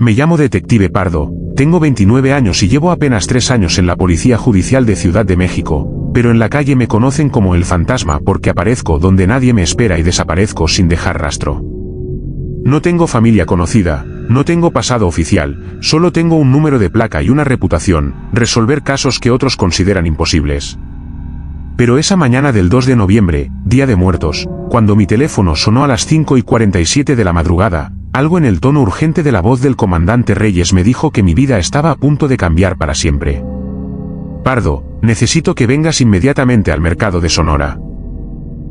Me llamo Detective Pardo, tengo 29 años y llevo apenas 3 años en la Policía Judicial de Ciudad de México, pero en la calle me conocen como el fantasma porque aparezco donde nadie me espera y desaparezco sin dejar rastro. No tengo familia conocida, no tengo pasado oficial, solo tengo un número de placa y una reputación, resolver casos que otros consideran imposibles. Pero esa mañana del 2 de noviembre, Día de Muertos, cuando mi teléfono sonó a las 5:47 de la madrugada, algo en el tono urgente de la voz del comandante Reyes me dijo que mi vida estaba a punto de cambiar para siempre. Pardo, necesito que vengas inmediatamente al mercado de Sonora.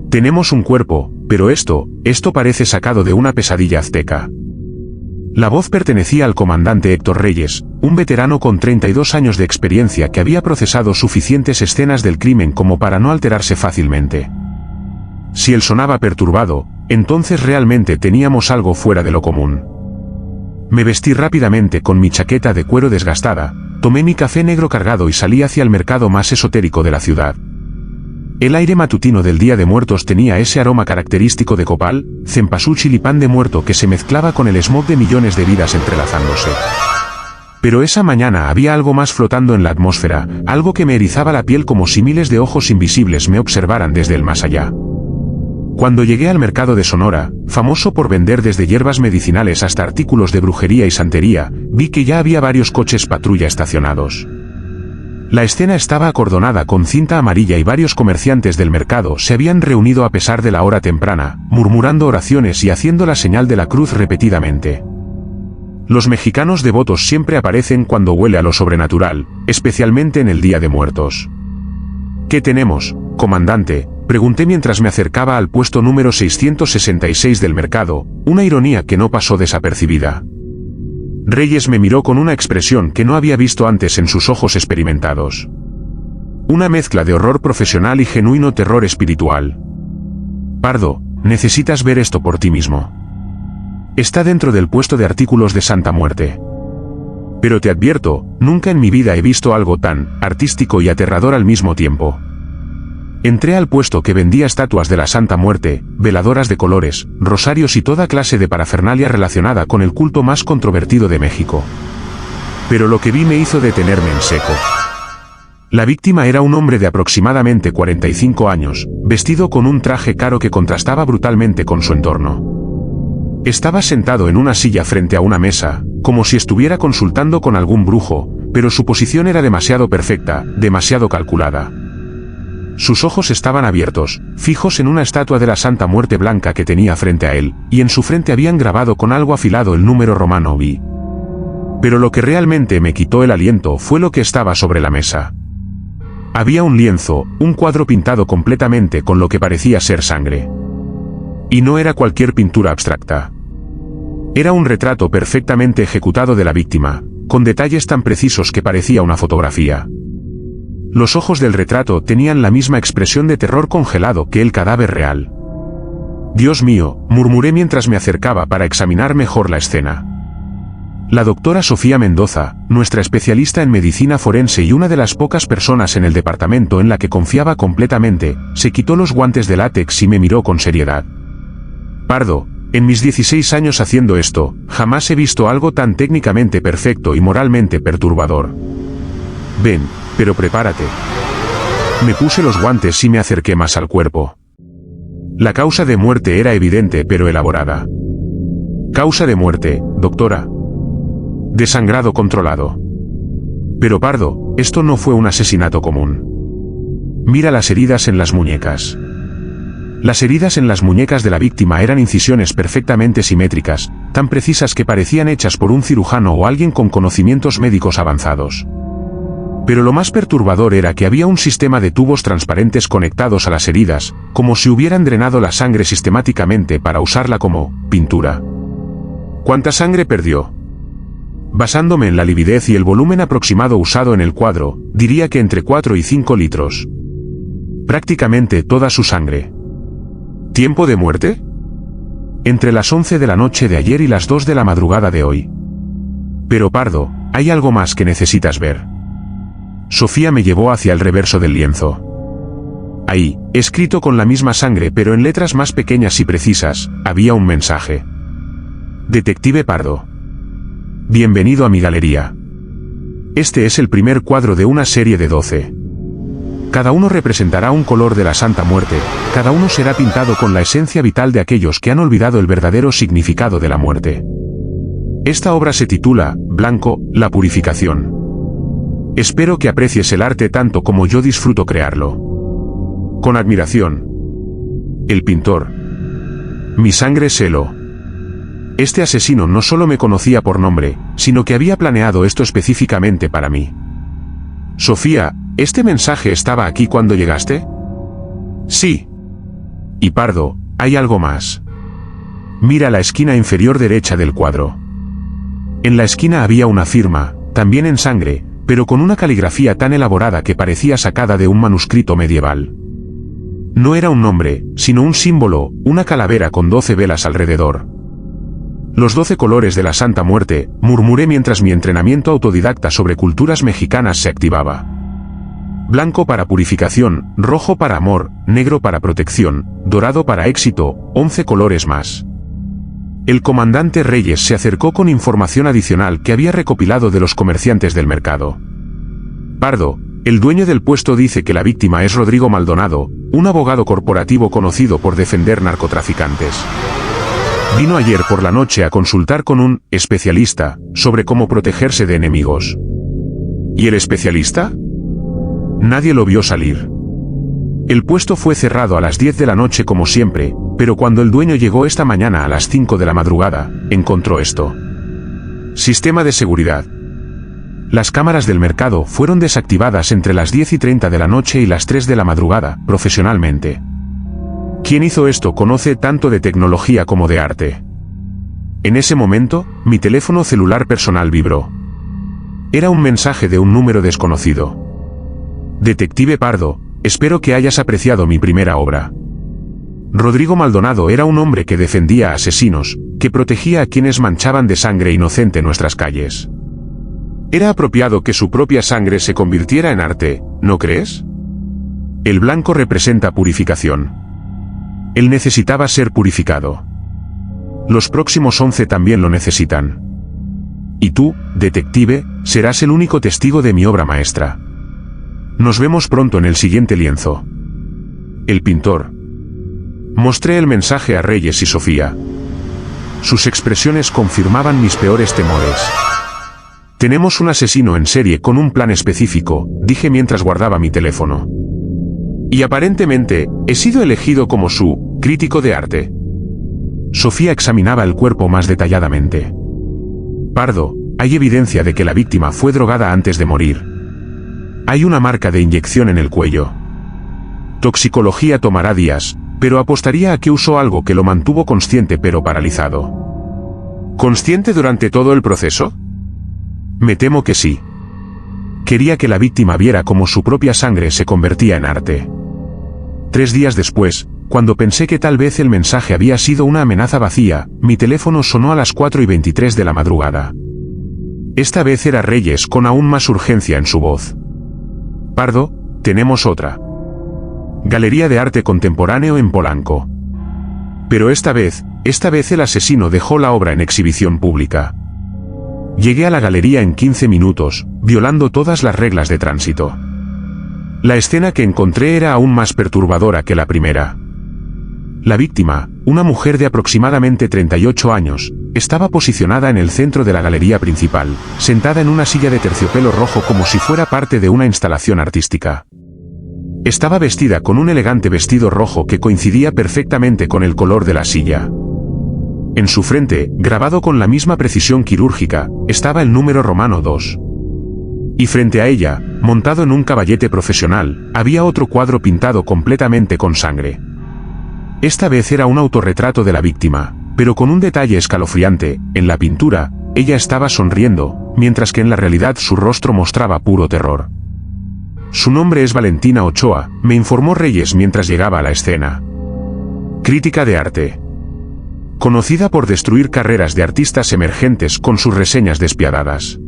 Tenemos un cuerpo, pero esto parece sacado de una pesadilla azteca. La voz pertenecía al comandante Héctor Reyes, un veterano con 32 años de experiencia que había procesado suficientes escenas del crimen como para no alterarse fácilmente. Si él sonaba perturbado, entonces realmente teníamos algo fuera de lo común. Me vestí rápidamente con mi chaqueta de cuero desgastada, tomé mi café negro cargado y salí hacia el mercado más esotérico de la ciudad. El aire matutino del Día de Muertos tenía ese aroma característico de copal, cempasúchil y pan de muerto que se mezclaba con el smog de millones de vidas entrelazándose. Pero esa mañana había algo más flotando en la atmósfera, algo que me erizaba la piel como si miles de ojos invisibles me observaran desde el más allá. Cuando llegué al mercado de Sonora, famoso por vender desde hierbas medicinales hasta artículos de brujería y santería, vi que ya había varios coches patrulla estacionados. La escena estaba acordonada con cinta amarilla y varios comerciantes del mercado se habían reunido a pesar de la hora temprana, murmurando oraciones y haciendo la señal de la cruz repetidamente. Los mexicanos devotos siempre aparecen cuando huele a lo sobrenatural, especialmente en el Día de Muertos. ¿Qué tenemos, comandante?, pregunté mientras me acercaba al puesto número 666 del mercado, una ironía que no pasó desapercibida. Reyes me miró con una expresión que no había visto antes en sus ojos experimentados. Una mezcla de horror profesional y genuino terror espiritual. Pardo, necesitas ver esto por ti mismo. Está dentro del puesto de artículos de Santa Muerte. Pero te advierto, nunca en mi vida he visto algo tan artístico y aterrador al mismo tiempo. Entré al puesto que vendía estatuas de la Santa Muerte, veladoras de colores, rosarios y toda clase de parafernalia relacionada con el culto más controvertido de México. Pero lo que vi me hizo detenerme en seco. La víctima era un hombre de aproximadamente 45 años, vestido con un traje caro que contrastaba brutalmente con su entorno. Estaba sentado en una silla frente a una mesa, como si estuviera consultando con algún brujo, pero su posición era demasiado perfecta, demasiado calculada. Sus ojos estaban abiertos, fijos en una estatua de la Santa Muerte blanca que tenía frente a él, y en su frente habían grabado con algo afilado el número romano VI. Pero lo que realmente me quitó el aliento fue lo que estaba sobre la mesa. Había un lienzo, un cuadro pintado completamente con lo que parecía ser sangre. Y no era cualquier pintura abstracta. Era un retrato perfectamente ejecutado de la víctima, con detalles tan precisos que parecía una fotografía. Los ojos del retrato tenían la misma expresión de terror congelado que el cadáver real. Dios mío, murmuré mientras me acercaba para examinar mejor la escena. La doctora Sofía Mendoza, nuestra especialista en medicina forense y una de las pocas personas en el departamento en la que confiaba completamente, se quitó los guantes de látex y me miró con seriedad. Pardo, en mis 16 años haciendo esto, jamás he visto algo tan técnicamente perfecto y moralmente perturbador. Ven, pero prepárate. Me puse los guantes y me acerqué más al cuerpo. La causa de muerte era evidente pero elaborada. Causa de muerte, doctora. Desangrado controlado. Pero Pardo, esto no fue un asesinato común. Mira las heridas en las muñecas. Las heridas en las muñecas de la víctima eran incisiones perfectamente simétricas, tan precisas que parecían hechas por un cirujano o alguien con conocimientos médicos avanzados. Pero lo más perturbador era que había un sistema de tubos transparentes conectados a las heridas, como si hubieran drenado la sangre sistemáticamente para usarla como pintura. ¿Cuánta sangre perdió? Basándome en la lividez y el volumen aproximado usado en el cuadro, diría que entre 4 y 5 litros. Prácticamente toda su sangre. ¿Tiempo de muerte? Entre las 11 de la noche de ayer y las 2 de la madrugada de hoy. Pero Pardo, hay algo más que necesitas ver. Sofía me llevó hacia el reverso del lienzo. Ahí, escrito con la misma sangre pero en letras más pequeñas y precisas, había un mensaje. Detective Pardo. Bienvenido a mi galería. Este es el primer cuadro de una serie de 12. Cada uno representará un color de la Santa Muerte, cada uno será pintado con la esencia vital de aquellos que han olvidado el verdadero significado de la muerte. Esta obra se titula, Blanco, la purificación. Espero que aprecies el arte tanto como yo disfruto crearlo. Con admiración. El pintor. Mi sangre Selo. Este asesino no solo me conocía por nombre, sino que había planeado esto específicamente para mí. Sofía, ¿este mensaje estaba aquí cuando llegaste? Sí. Y Pardo, hay algo más. Mira la esquina inferior derecha del cuadro. En la esquina había una firma, también en sangre, pero con una caligrafía tan elaborada que parecía sacada de un manuscrito medieval. No era un nombre, sino un símbolo, una calavera con 12 velas alrededor. Los 12 colores de la Santa Muerte, murmuré mientras mi entrenamiento autodidacta sobre culturas mexicanas se activaba. Blanco para purificación, rojo para amor, negro para protección, dorado para éxito, 11 colores más. El comandante Reyes se acercó con información adicional que había recopilado de los comerciantes del mercado. Pardo, el dueño del puesto dice que la víctima es Rodrigo Maldonado, un abogado corporativo conocido por defender narcotraficantes. Vino ayer por la noche a consultar con un especialista sobre cómo protegerse de enemigos. ¿Y el especialista? Nadie lo vio salir. El puesto fue cerrado a las 10 de la noche como siempre, pero cuando el dueño llegó esta mañana a las 5 de la madrugada, encontró esto. Sistema de seguridad. Las cámaras del mercado fueron desactivadas entre las 10:30 de la noche y las 3 de la madrugada, profesionalmente. Quien hizo esto conoce tanto de tecnología como de arte. En ese momento, mi teléfono celular personal vibró. Era un mensaje de un número desconocido. Detective Pardo, espero que hayas apreciado mi primera obra. Rodrigo Maldonado era un hombre que defendía a asesinos, que protegía a quienes manchaban de sangre inocente nuestras calles. Era apropiado que su propia sangre se convirtiera en arte, ¿no crees? El blanco representa purificación. Él necesitaba ser purificado. Los próximos 11 también lo necesitan. Y tú, detective, serás el único testigo de mi obra maestra. Nos vemos pronto en el siguiente lienzo. El pintor. Mostré el mensaje a Reyes y Sofía. Sus expresiones confirmaban mis peores temores. Tenemos un asesino en serie con un plan específico, dije mientras guardaba mi teléfono. Y aparentemente, he sido elegido como su crítico de arte. Sofía examinaba el cuerpo más detalladamente. Pardo, hay evidencia de que la víctima fue drogada antes de morir. Hay una marca de inyección en el cuello. Toxicología tomará días, pero apostaría a que usó algo que lo mantuvo consciente pero paralizado. ¿Consciente durante todo el proceso? Me temo que sí. Quería que la víctima viera cómo su propia sangre se convertía en arte. 3 días después, cuando pensé que tal vez el mensaje había sido una amenaza vacía, mi teléfono sonó a las 4:23 de la madrugada. Esta vez era Reyes con aún más urgencia en su voz. Pardo, tenemos otra. Galería de arte contemporáneo en Polanco. Pero esta vez el asesino dejó la obra en exhibición pública. Llegué a la galería en 15 minutos, violando todas las reglas de tránsito. La escena que encontré era aún más perturbadora que la primera. La víctima, una mujer de aproximadamente 38 años, estaba posicionada en el centro de la galería principal, sentada en una silla de terciopelo rojo como si fuera parte de una instalación artística. Estaba vestida con un elegante vestido rojo que coincidía perfectamente con el color de la silla. En su frente, grabado con la misma precisión quirúrgica, estaba el número romano 2. Y frente a ella, montado en un caballete profesional, había otro cuadro pintado completamente con sangre. Esta vez era un autorretrato de la víctima, pero con un detalle escalofriante: en la pintura, ella estaba sonriendo, mientras que en la realidad su rostro mostraba puro terror. Su nombre es Valentina Ochoa, me informó Reyes mientras llegaba a la escena. Crítica de arte. Conocida por destruir carreras de artistas emergentes con sus reseñas despiadadas.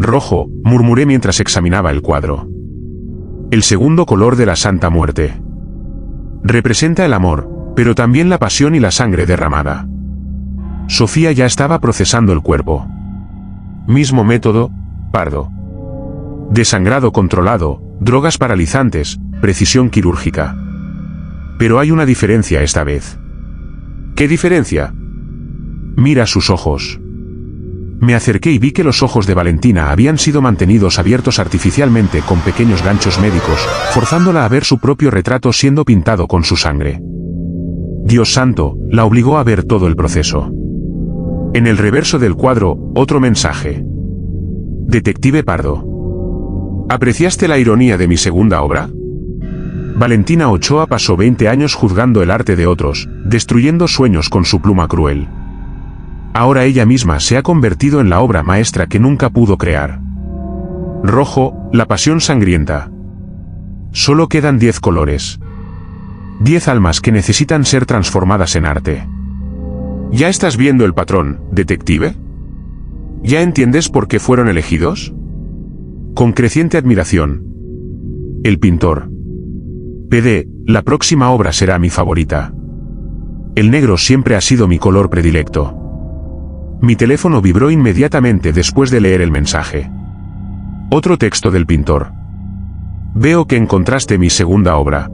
Rojo, murmuré mientras examinaba el cuadro. El segundo color de la Santa Muerte. Representa el amor, pero también la pasión y la sangre derramada. Sofía ya estaba procesando el cuerpo. Mismo método, Pardo. Desangrado controlado, drogas paralizantes, precisión quirúrgica. Pero hay una diferencia esta vez. ¿Qué diferencia? Mira sus ojos. Me acerqué y vi que los ojos de Valentina habían sido mantenidos abiertos artificialmente con pequeños ganchos médicos, forzándola a ver su propio retrato siendo pintado con su sangre. Dios santo, la obligó a ver todo el proceso. En el reverso del cuadro, otro mensaje. Detective Pardo. ¿Apreciaste la ironía de mi segunda obra? Valentina Ochoa pasó 20 años juzgando el arte de otros, destruyendo sueños con su pluma cruel. Ahora ella misma se ha convertido en la obra maestra que nunca pudo crear. Rojo, la pasión sangrienta. Solo quedan 10 colores. 10 almas que necesitan ser transformadas en arte. ¿Ya estás viendo el patrón, detective? ¿Ya entiendes por qué fueron elegidos? Con creciente admiración. El pintor. PD, la próxima obra será mi favorita. El negro siempre ha sido mi color predilecto. Mi teléfono vibró inmediatamente después de leer el mensaje. Otro texto del pintor. Veo que encontraste mi segunda obra.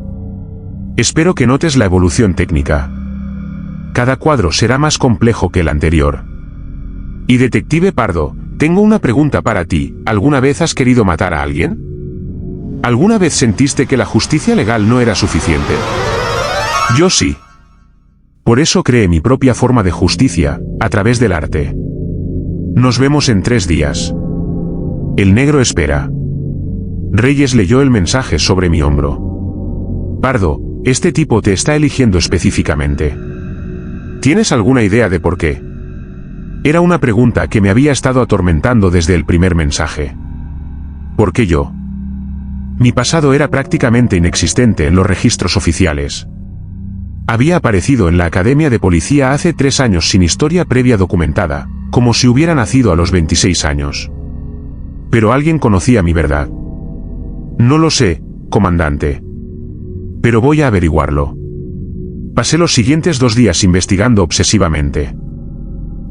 Espero que notes la evolución técnica. Cada cuadro será más complejo que el anterior. Y detective Pardo, tengo una pregunta para ti. ¿Alguna vez has querido matar a alguien? ¿Alguna vez sentiste que la justicia legal no era suficiente? Yo sí. Por eso creé mi propia forma de justicia, a través del arte. Nos vemos en 3 días. El negro espera. Reyes leyó el mensaje sobre mi hombro. Pardo, este tipo te está eligiendo específicamente. ¿Tienes alguna idea de por qué? Era una pregunta que me había estado atormentando desde el primer mensaje. ¿Por qué yo? Mi pasado era prácticamente inexistente en los registros oficiales. Había aparecido en la Academia de Policía hace 3 años sin historia previa documentada, como si hubiera nacido a los 26 años. Pero alguien conocía mi verdad. No lo sé, comandante. Pero voy a averiguarlo. Pasé los siguientes 2 días investigando obsesivamente.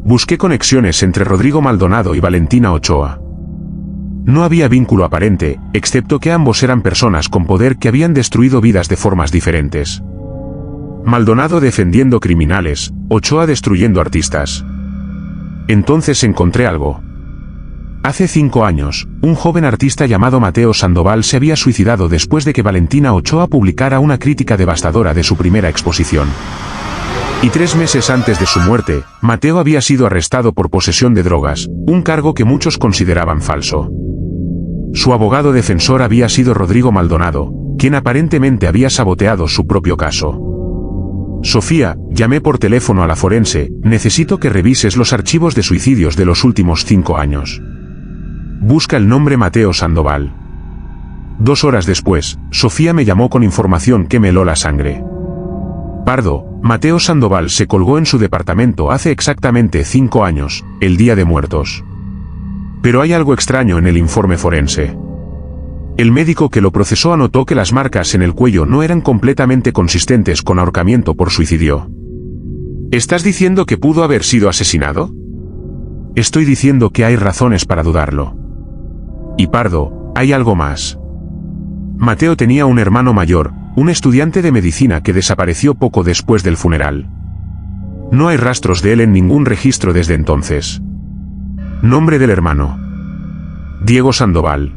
Busqué conexiones entre Rodrigo Maldonado y Valentina Ochoa. No había vínculo aparente, excepto que ambos eran personas con poder que habían destruido vidas de formas diferentes. Maldonado defendiendo criminales, Ochoa destruyendo artistas. Entonces encontré algo. Hace 5 años, un joven artista llamado Mateo Sandoval se había suicidado después de que Valentina Ochoa publicara una crítica devastadora de su primera exposición. Y 3 meses antes de su muerte, Mateo había sido arrestado por posesión de drogas, un cargo que muchos consideraban falso. Su abogado defensor había sido Rodrigo Maldonado, quien aparentemente había saboteado su propio caso. Sofía, llamé por teléfono a la forense, necesito que revises los archivos de suicidios de los últimos 5 años. Busca el nombre Mateo Sandoval. 2 horas después, Sofía me llamó con información que me heló la sangre. Pardo, Mateo Sandoval se colgó en su departamento hace exactamente 5 años, el Día de Muertos. Pero hay algo extraño en el informe forense. El médico que lo procesó anotó que las marcas en el cuello no eran completamente consistentes con ahorcamiento por suicidio. ¿Estás diciendo que pudo haber sido asesinado? Estoy diciendo que hay razones para dudarlo. Y Pardo, hay algo más. Mateo tenía un hermano mayor, un estudiante de medicina que desapareció poco después del funeral. No hay rastros de él en ningún registro desde entonces. Nombre del hermano. Diego Sandoval.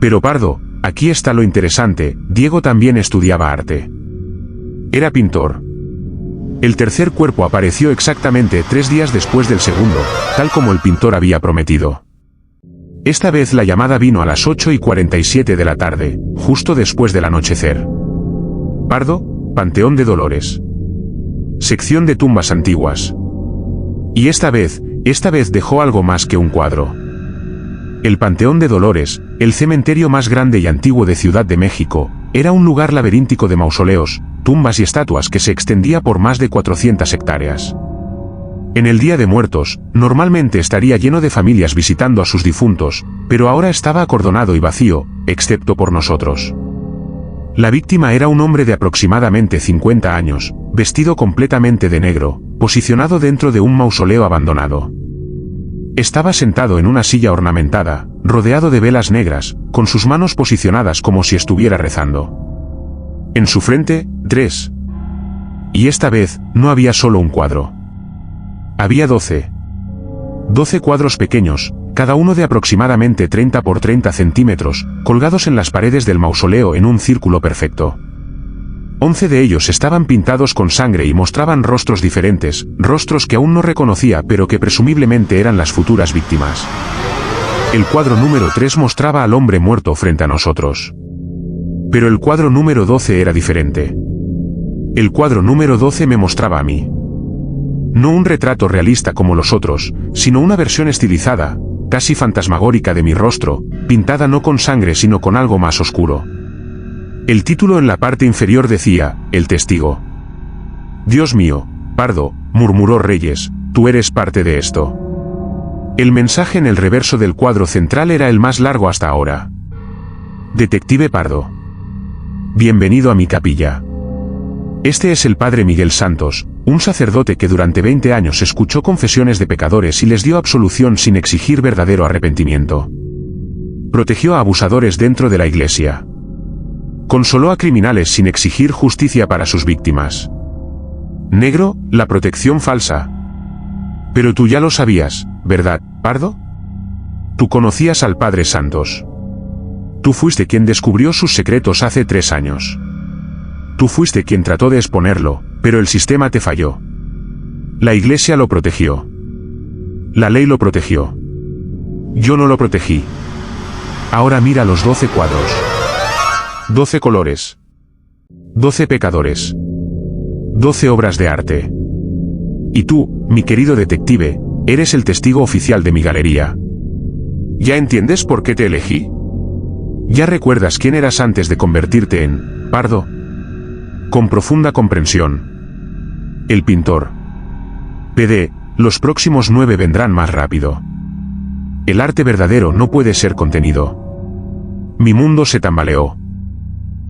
Pero Pardo, aquí está lo interesante, Diego también estudiaba arte. Era pintor. El tercer cuerpo apareció exactamente 3 días después del segundo, tal como el pintor había prometido. Esta vez la llamada vino a las 8:47 de la tarde, justo después del anochecer. Pardo, Panteón de Dolores. Sección de tumbas antiguas. Y esta vez dejó algo más que un cuadro. El Panteón de Dolores, el cementerio más grande y antiguo de Ciudad de México, era un lugar laberíntico de mausoleos, tumbas y estatuas que se extendía por más de 400 hectáreas. En el Día de Muertos, normalmente estaría lleno de familias visitando a sus difuntos, pero ahora estaba acordonado y vacío, excepto por nosotros. La víctima era un hombre de aproximadamente 50 años, vestido completamente de negro, posicionado dentro de un mausoleo abandonado. Estaba sentado en una silla ornamentada, rodeado de velas negras, con sus manos posicionadas como si estuviera rezando. En su frente, 3. Y esta vez, no había solo un cuadro. Había 12. 12 cuadros pequeños, cada uno de aproximadamente 30 por 30 centímetros, colgados en las paredes del mausoleo en un círculo perfecto. 11 de ellos estaban pintados con sangre y mostraban rostros diferentes, rostros que aún no reconocía pero que presumiblemente eran las futuras víctimas. El cuadro número 3 mostraba al hombre muerto frente a nosotros. Pero el cuadro número 12 era diferente. El cuadro número 12 me mostraba a mí. No un retrato realista como los otros, sino una versión estilizada, casi fantasmagórica de mi rostro, pintada no con sangre sino con algo más oscuro. El título en la parte inferior decía, El testigo. Dios mío, Pardo, murmuró Reyes, tú eres parte de esto. El mensaje en el reverso del cuadro central era el más largo hasta ahora. Detective Pardo. Bienvenido a mi capilla. Este es el padre Miguel Santos, un sacerdote que durante 20 años escuchó confesiones de pecadores y les dio absolución sin exigir verdadero arrepentimiento. Protegió a abusadores dentro de la iglesia. Consoló a criminales sin exigir justicia para sus víctimas. Negro, la protección falsa. Pero tú ya lo sabías, ¿verdad, Pardo? Tú conocías al Padre Santos. Tú fuiste quien descubrió sus secretos hace 3 años. Tú fuiste quien trató de exponerlo, pero el sistema te falló. La iglesia lo protegió. La ley lo protegió. Yo no lo protegí. Ahora mira los 12 cuadros. 12 colores. 12 pecadores. 12 obras de arte. Y tú, mi querido detective, eres el testigo oficial de mi galería. ¿Ya entiendes por qué te elegí? ¿Ya recuerdas quién eras antes de convertirte en Pardo? Con profunda comprensión. El pintor. PD, los próximos 9 vendrán más rápido. El arte verdadero no puede ser contenido. Mi mundo se tambaleó.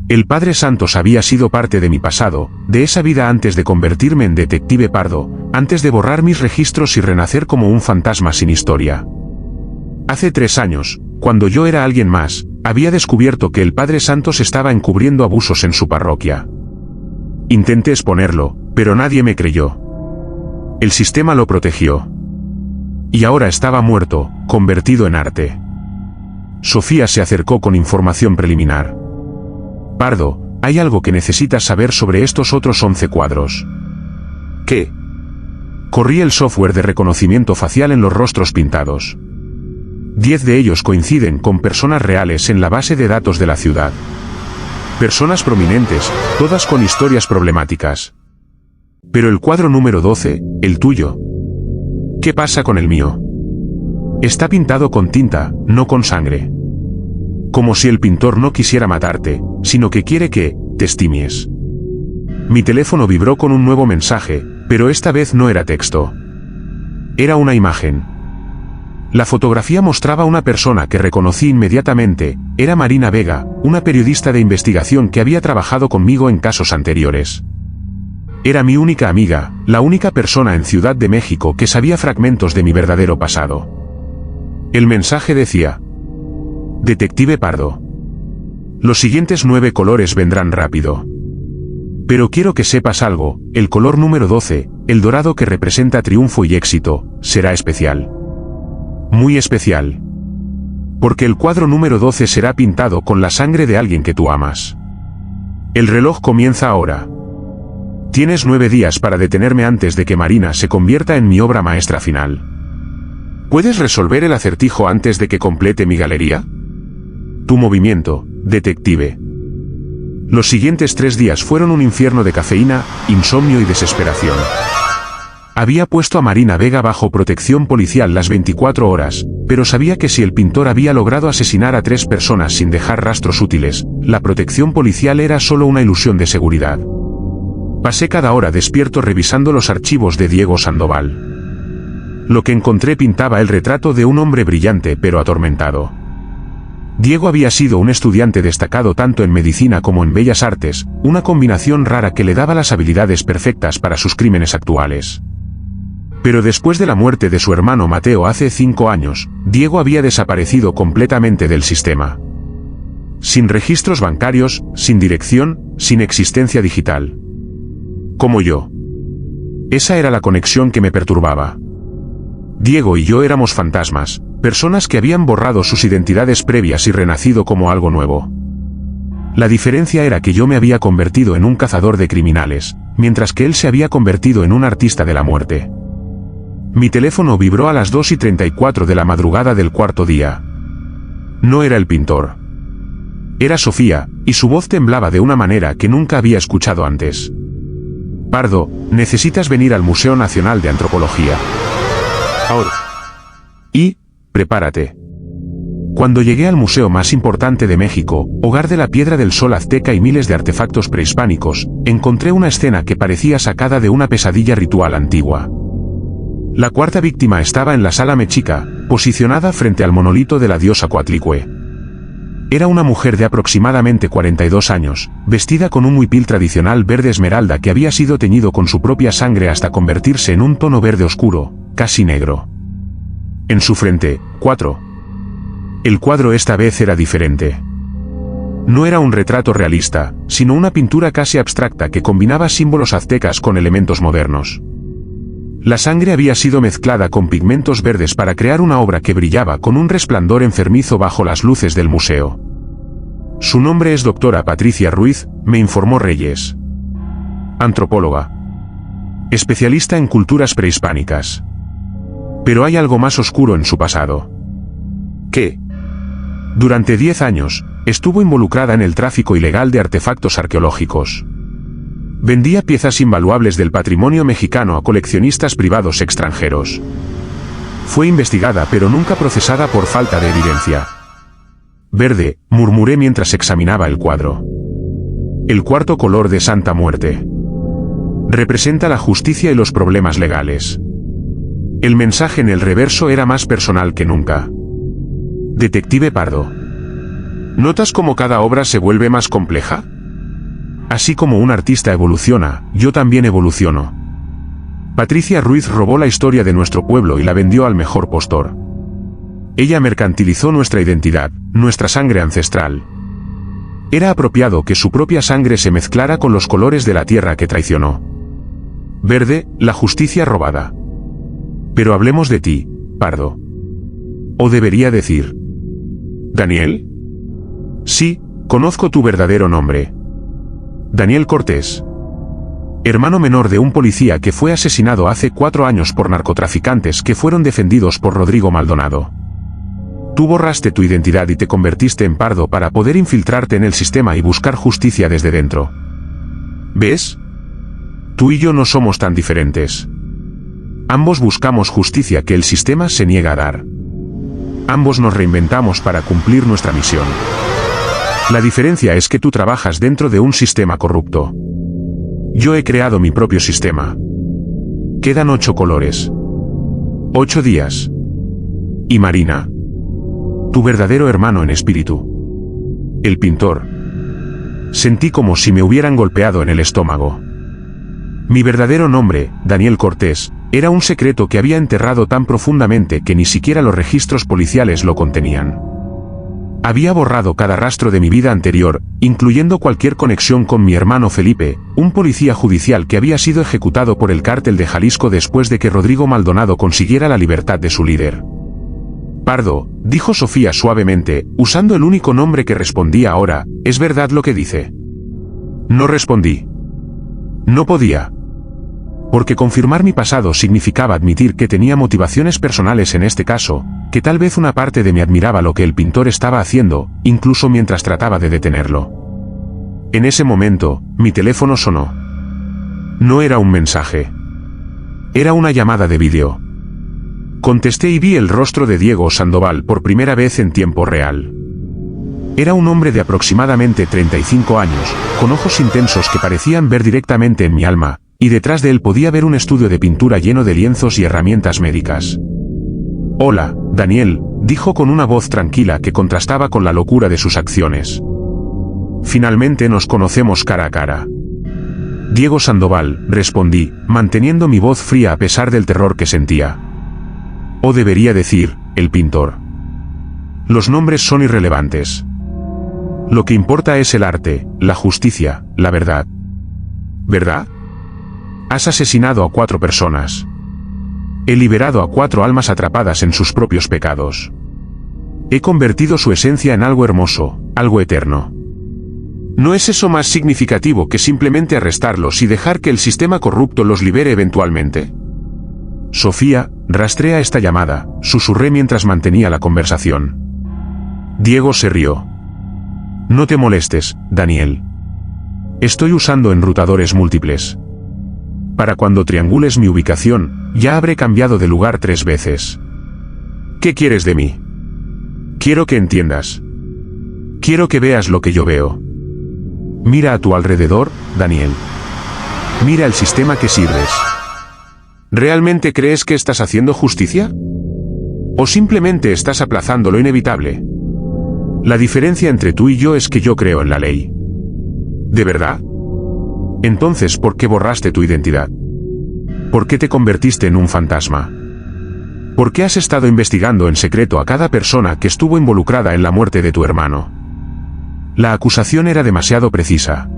El Padre Santos había sido parte de mi pasado, de esa vida antes de convertirme en detective Pardo, antes de borrar mis registros y renacer como un fantasma sin historia. Hace 3 años, cuando yo era alguien más, había descubierto que el Padre Santos estaba encubriendo abusos en su parroquia. Intenté exponerlo, pero nadie me creyó. El sistema lo protegió. Y ahora estaba muerto, convertido en arte. Sofía se acercó con información preliminar. Pardo, hay algo que necesitas saber sobre estos otros 11 cuadros. ¿Qué? Corrí el software de reconocimiento facial en los rostros pintados. 10 de ellos coinciden con personas reales en la base de datos de la ciudad. Personas prominentes, todas con historias problemáticas. Pero el cuadro número 12, el tuyo. ¿Qué pasa con el mío? Está pintado con tinta, no con sangre. Como si el pintor no quisiera matarte, sino que quiere que te estimies. Mi teléfono vibró con un nuevo mensaje, pero esta vez no era texto. Era una imagen. La fotografía mostraba una persona que reconocí inmediatamente, era Marina Vega, una periodista de investigación que había trabajado conmigo en casos anteriores. Era mi única amiga, la única persona en Ciudad de México que sabía fragmentos de mi verdadero pasado. El mensaje decía: Detective Pardo. Los siguientes 9 colores vendrán rápido. Pero quiero que sepas algo, el color número 12, el dorado que representa triunfo y éxito, será especial. Muy especial. Porque el cuadro número 12 será pintado con la sangre de alguien que tú amas. El reloj comienza ahora. Tienes 9 días para detenerme antes de que Marina se convierta en mi obra maestra final. ¿Puedes resolver el acertijo antes de que complete mi galería? Tu movimiento, detective. Los siguientes 3 días fueron un infierno de cafeína, insomnio y desesperación. Había puesto a Marina Vega bajo protección policial las 24 horas, pero sabía que si el pintor había logrado asesinar a 3 personas sin dejar rastros útiles, la protección policial era solo una ilusión de seguridad. Pasé cada hora despierto revisando los archivos de Diego Sandoval. Lo que encontré pintaba el retrato de un hombre brillante pero atormentado. Diego había sido un estudiante destacado tanto en medicina como en bellas artes, una combinación rara que le daba las habilidades perfectas para sus crímenes actuales. Pero después de la muerte de su hermano Mateo hace 5 años, Diego había desaparecido completamente del sistema. Sin registros bancarios, sin dirección, sin existencia digital. Como yo. Esa era la conexión que me perturbaba. Diego y yo éramos fantasmas, personas que habían borrado sus identidades previas y renacido como algo nuevo. La diferencia era que yo me había convertido en un cazador de criminales, mientras que él se había convertido en un artista de la muerte. Mi teléfono vibró a las 2:34 de la madrugada del cuarto día. No era el pintor. Era Sofía, y su voz temblaba de una manera que nunca había escuchado antes. Pardo, necesitas venir al Museo Nacional de Antropología. Ahora. Y, prepárate. Cuando llegué al museo más importante de México, hogar de la Piedra del Sol azteca y miles de artefactos prehispánicos, encontré una escena que parecía sacada de una pesadilla ritual antigua. La cuarta víctima estaba en la sala mexica, posicionada frente al monolito de la diosa Coatlicue. Era una mujer de aproximadamente 42 años, vestida con un huipil tradicional verde esmeralda que había sido teñido con su propia sangre hasta convertirse en un tono verde oscuro, casi negro. En su frente, 4. El cuadro esta vez era diferente. No era un retrato realista, sino una pintura casi abstracta que combinaba símbolos aztecas con elementos modernos. La sangre había sido mezclada con pigmentos verdes para crear una obra que brillaba con un resplandor enfermizo bajo las luces del museo. Su nombre es doctora Patricia Ruiz, me informó Reyes. Antropóloga. Especialista en culturas prehispánicas. Pero hay algo más oscuro en su pasado. ¿Qué? Durante 10 años, estuvo involucrada en el tráfico ilegal de artefactos arqueológicos. Vendía piezas invaluables del patrimonio mexicano a coleccionistas privados extranjeros. Fue investigada pero nunca procesada por falta de evidencia. Verde, murmuré mientras examinaba el cuadro. El cuarto color de Santa Muerte. Representa la justicia y los problemas legales. El mensaje en el reverso era más personal que nunca. Detective Pardo. ¿Notas cómo cada obra se vuelve más compleja? Así como un artista evoluciona, yo también evoluciono. Patricia Ruiz robó la historia de nuestro pueblo y la vendió al mejor postor. Ella mercantilizó nuestra identidad, nuestra sangre ancestral. Era apropiado que su propia sangre se mezclara con los colores de la tierra que traicionó. Verde, la justicia robada. Pero hablemos de ti, Pardo. O debería decir... ¿Daniel? Sí, conozco tu verdadero nombre. Daniel Cortés. Hermano menor de un policía que fue asesinado hace 4 años por narcotraficantes que fueron defendidos por Rodrigo Maldonado. Tú borraste tu identidad y te convertiste en Pardo para poder infiltrarte en el sistema y buscar justicia desde dentro. ¿Ves? Tú y yo no somos tan diferentes. Ambos buscamos justicia que el sistema se niega a dar. Ambos nos reinventamos para cumplir nuestra misión. La diferencia es que tú trabajas dentro de un sistema corrupto. Yo he creado mi propio sistema. Quedan 8 colores. 8 días. Y Marina. Tu verdadero hermano en espíritu. El pintor. Sentí como si me hubieran golpeado en el estómago. Mi verdadero nombre, Daniel Cortés, era un secreto que había enterrado tan profundamente que ni siquiera los registros policiales lo contenían. Había borrado cada rastro de mi vida anterior, incluyendo cualquier conexión con mi hermano Felipe, un policía judicial que había sido ejecutado por el cártel de Jalisco después de que Rodrigo Maldonado consiguiera la libertad de su líder. Pardo, dijo Sofía suavemente, usando el único nombre que respondía ahora, ¿es verdad lo que dice? No respondí. No podía. Porque confirmar mi pasado significaba admitir que tenía motivaciones personales en este caso, que tal vez una parte de mí admiraba lo que el pintor estaba haciendo, incluso mientras trataba de detenerlo. En ese momento, mi teléfono sonó. No era un mensaje. Era una llamada de vídeo. Contesté y vi el rostro de Diego Sandoval por primera vez en tiempo real. Era un hombre de aproximadamente 35 años, con ojos intensos que parecían ver directamente en mi alma, y detrás de él podía ver un estudio de pintura lleno de lienzos y herramientas médicas. Hola, Daniel, dijo con una voz tranquila que contrastaba con la locura de sus acciones. Finalmente nos conocemos cara a cara. Diego Sandoval, respondí, manteniendo mi voz fría a pesar del terror que sentía. O debería decir, el pintor. Los nombres son irrelevantes. Lo que importa es el arte, la justicia, la verdad. ¿Verdad? Has asesinado a 4 personas. He liberado a 4 almas atrapadas en sus propios pecados. He convertido su esencia en algo hermoso, algo eterno. ¿No es eso más significativo que simplemente arrestarlos y dejar que el sistema corrupto los libere eventualmente? Sofía, rastrea esta llamada, susurré mientras mantenía la conversación. Diego se rió. No te molestes, Daniel. Estoy usando enrutadores múltiples. Para cuando triangules mi ubicación, ya habré cambiado de lugar 3 veces. ¿Qué quieres de mí? Quiero que entiendas. Quiero que veas lo que yo veo. Mira a tu alrededor, Daniel. Mira el sistema que sirves. ¿Realmente crees que estás haciendo justicia? ¿O simplemente estás aplazando lo inevitable? La diferencia entre tú y yo es que yo creo en la ley. ¿De verdad? Entonces, ¿por qué borraste tu identidad? ¿Por qué te convertiste en un fantasma? ¿Por qué has estado investigando en secreto a cada persona que estuvo involucrada en la muerte de tu hermano? La acusación era demasiado precisa.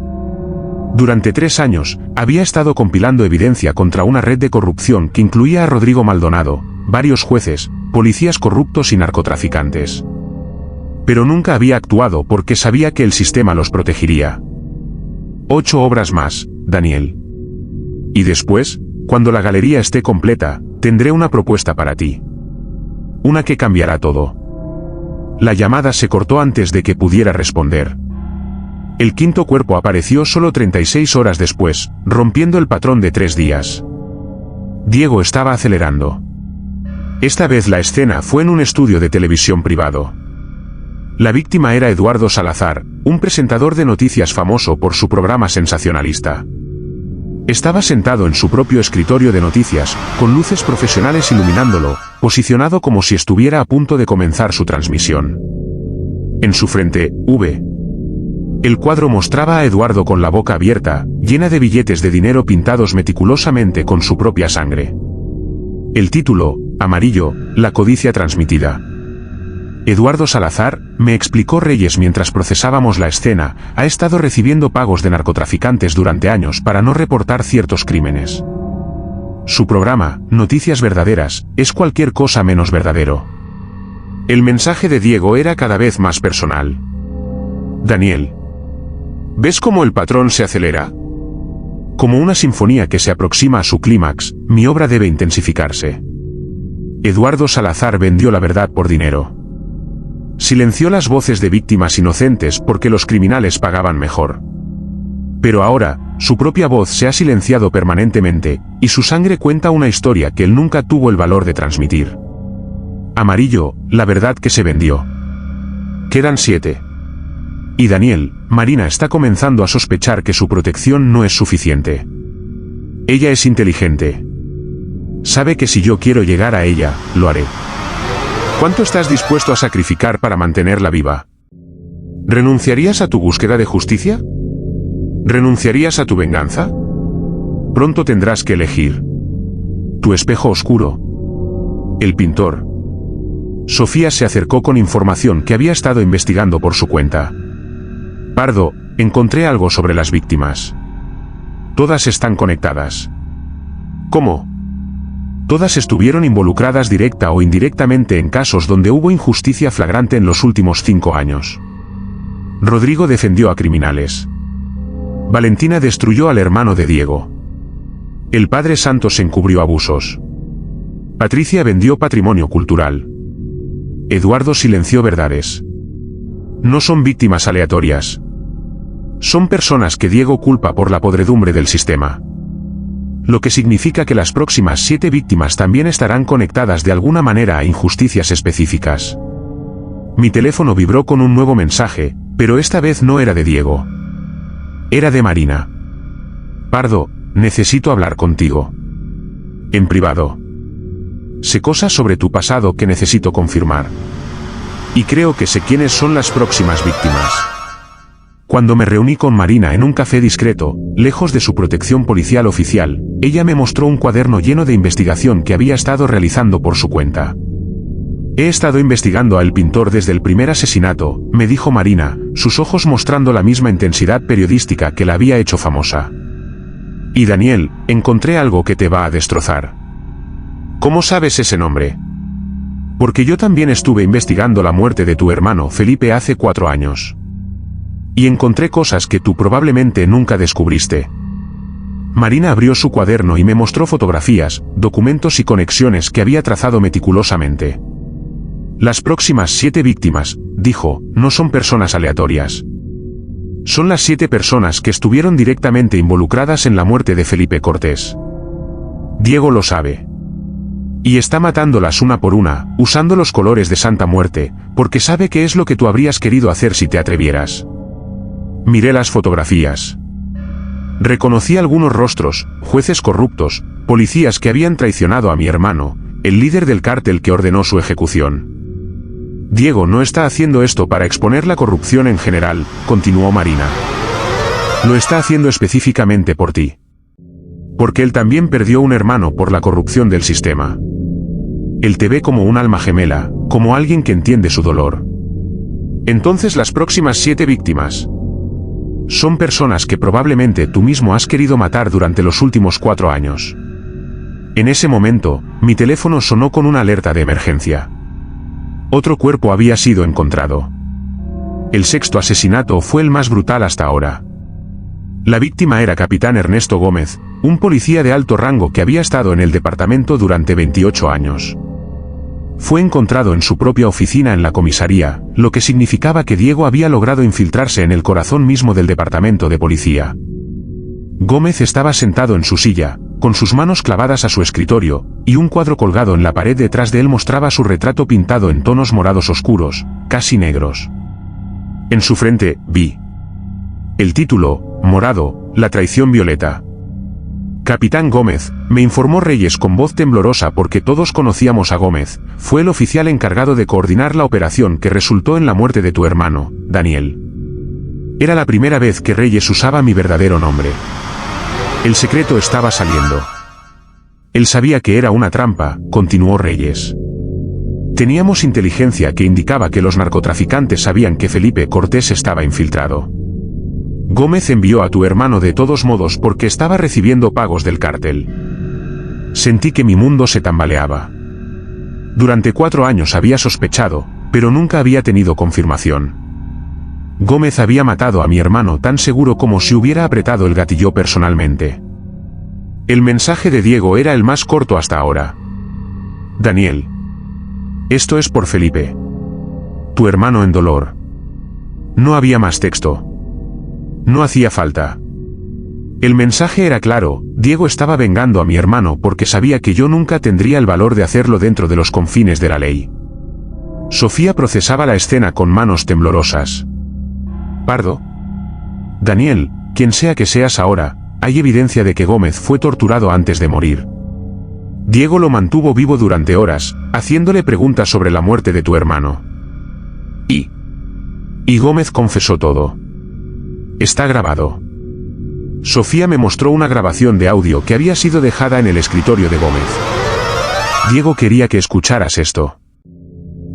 Durante 3 años, había estado compilando evidencia contra una red de corrupción que incluía a Rodrigo Maldonado, varios jueces, policías corruptos y narcotraficantes. Pero nunca había actuado porque sabía que el sistema los protegería. 8 obras más, Daniel. Y después, cuando la galería esté completa, tendré una propuesta para ti. Una que cambiará todo. La llamada se cortó antes de que pudiera responder. El 5.º cuerpo apareció solo 36 horas después, rompiendo el patrón de 3 días. Diego estaba acelerando. Esta vez la escena fue en un estudio de televisión privado. La víctima era Eduardo Salazar, un presentador de noticias famoso por su programa sensacionalista. Estaba sentado en su propio escritorio de noticias, con luces profesionales iluminándolo, posicionado como si estuviera a punto de comenzar su transmisión. En su frente, el cuadro mostraba a Eduardo con la boca abierta, llena de billetes de dinero pintados meticulosamente con su propia sangre. El título, amarillo, la codicia transmitida. Eduardo Salazar, me explicó Reyes mientras procesábamos la escena, ha estado recibiendo pagos de narcotraficantes durante años para no reportar ciertos crímenes. Su programa, Noticias Verdaderas, es cualquier cosa menos verdadero. El mensaje de Diego era cada vez más personal. Daniel. ¿Ves cómo el patrón se acelera? Como una sinfonía que se aproxima a su clímax, mi obra debe intensificarse. Eduardo Salazar vendió la verdad por dinero. Silenció las voces de víctimas inocentes porque los criminales pagaban mejor. Pero ahora, su propia voz se ha silenciado permanentemente, y su sangre cuenta una historia que él nunca tuvo el valor de transmitir. Amarillo, la verdad que se vendió. Quedan 7. Y Daniel, Marina está comenzando a sospechar que su protección no es suficiente. Ella es inteligente. Sabe que si yo quiero llegar a ella, lo haré. ¿Cuánto estás dispuesto a sacrificar para mantenerla viva? ¿Renunciarías a tu búsqueda de justicia? ¿Renunciarías a tu venganza? Pronto tendrás que elegir. Tu espejo oscuro. El pintor. Sofía se acercó con información que había estado investigando por su cuenta. Pardo, encontré algo sobre las víctimas. Todas están conectadas. ¿Cómo? Todas estuvieron involucradas directa o indirectamente en casos donde hubo injusticia flagrante en los últimos 5 años. Rodrigo defendió a criminales. Valentina destruyó al hermano de Diego. El padre Santos encubrió abusos. Patricia vendió patrimonio cultural. Eduardo silenció verdades. No son víctimas aleatorias. Son personas que Diego culpa por la podredumbre del sistema. Lo que significa que las próximas 7 víctimas también estarán conectadas de alguna manera a injusticias específicas. Mi teléfono vibró con un nuevo mensaje, pero esta vez no era de Diego. Era de Marina. Pardo, necesito hablar contigo. En privado. Sé cosas sobre tu pasado que necesito confirmar. Y creo que sé quiénes son las próximas víctimas. Cuando me reuní con Marina en un café discreto, lejos de su protección policial oficial, ella me mostró un cuaderno lleno de investigación que había estado realizando por su cuenta. He estado investigando al pintor desde el primer asesinato, me dijo Marina, sus ojos mostrando la misma intensidad periodística que la había hecho famosa. Y Daniel, encontré algo que te va a destrozar. ¿Cómo sabes ese nombre? Porque yo también estuve investigando la muerte de tu hermano Felipe hace 4 años. Y encontré cosas que tú probablemente nunca descubriste. Marina abrió su cuaderno y me mostró fotografías, documentos y conexiones que había trazado meticulosamente. Las próximas 7 víctimas, dijo, no son personas aleatorias. Son las 7 personas que estuvieron directamente involucradas en la muerte de Felipe Cortés. Diego lo sabe. Y está matándolas una por una, usando los colores de Santa Muerte, porque sabe que es lo que tú habrías querido hacer si te atrevieras. Miré las fotografías. Reconocí algunos rostros, jueces corruptos, policías que habían traicionado a mi hermano, el líder del cártel que ordenó su ejecución. Diego no está haciendo esto para exponer la corrupción en general, continuó Marina. Lo está haciendo específicamente por ti. Porque él también perdió un hermano por la corrupción del sistema. Él te ve como un alma gemela, como alguien que entiende su dolor. Entonces las próximas 7 víctimas son personas que probablemente tú mismo has querido matar durante los últimos 4 años. En ese momento, mi teléfono sonó con una alerta de emergencia. Otro cuerpo había sido encontrado. El 6º asesinato fue el más brutal hasta ahora. La víctima era Capitán Ernesto Gómez, un policía de alto rango que había estado en el departamento durante 28 años. Fue encontrado en su propia oficina en la comisaría, lo que significaba que Diego había logrado infiltrarse en el corazón mismo del departamento de policía. Gómez estaba sentado en su silla, con sus manos clavadas a su escritorio, y un cuadro colgado en la pared detrás de él mostraba su retrato pintado en tonos morados oscuros, casi negros. En su frente, vi el título, morado, La traición violeta. Capitán Gómez, me informó Reyes con voz temblorosa porque todos conocíamos a Gómez, fue el oficial encargado de coordinar la operación que resultó en la muerte de tu hermano, Daniel. Era la primera vez que Reyes usaba mi verdadero nombre. El secreto estaba saliendo. Él sabía que era una trampa, continuó Reyes. Teníamos inteligencia que indicaba que los narcotraficantes sabían que Felipe Cortés estaba infiltrado. Gómez envió a tu hermano de todos modos porque estaba recibiendo pagos del cártel. Sentí que mi mundo se tambaleaba. Durante 4 años había sospechado, pero nunca había tenido confirmación. Gómez había matado a mi hermano tan seguro como si hubiera apretado el gatillo personalmente. El mensaje de Diego era el más corto hasta ahora. Daniel. Esto es por Felipe. Tu hermano en dolor. No había más texto. No hacía falta. El mensaje era claro, Diego estaba vengando a mi hermano porque sabía que yo nunca tendría el valor de hacerlo dentro de los confines de la ley. Sofía procesaba la escena con manos temblorosas. Pardo. Daniel, quien sea que seas ahora, hay evidencia de que Gómez fue torturado antes de morir. Diego lo mantuvo vivo durante horas, haciéndole preguntas sobre la muerte de tu hermano. Y Gómez confesó todo. Está grabado. Sofía me mostró una grabación de audio que había sido dejada en el escritorio de Gómez. Diego quería que escucharas esto.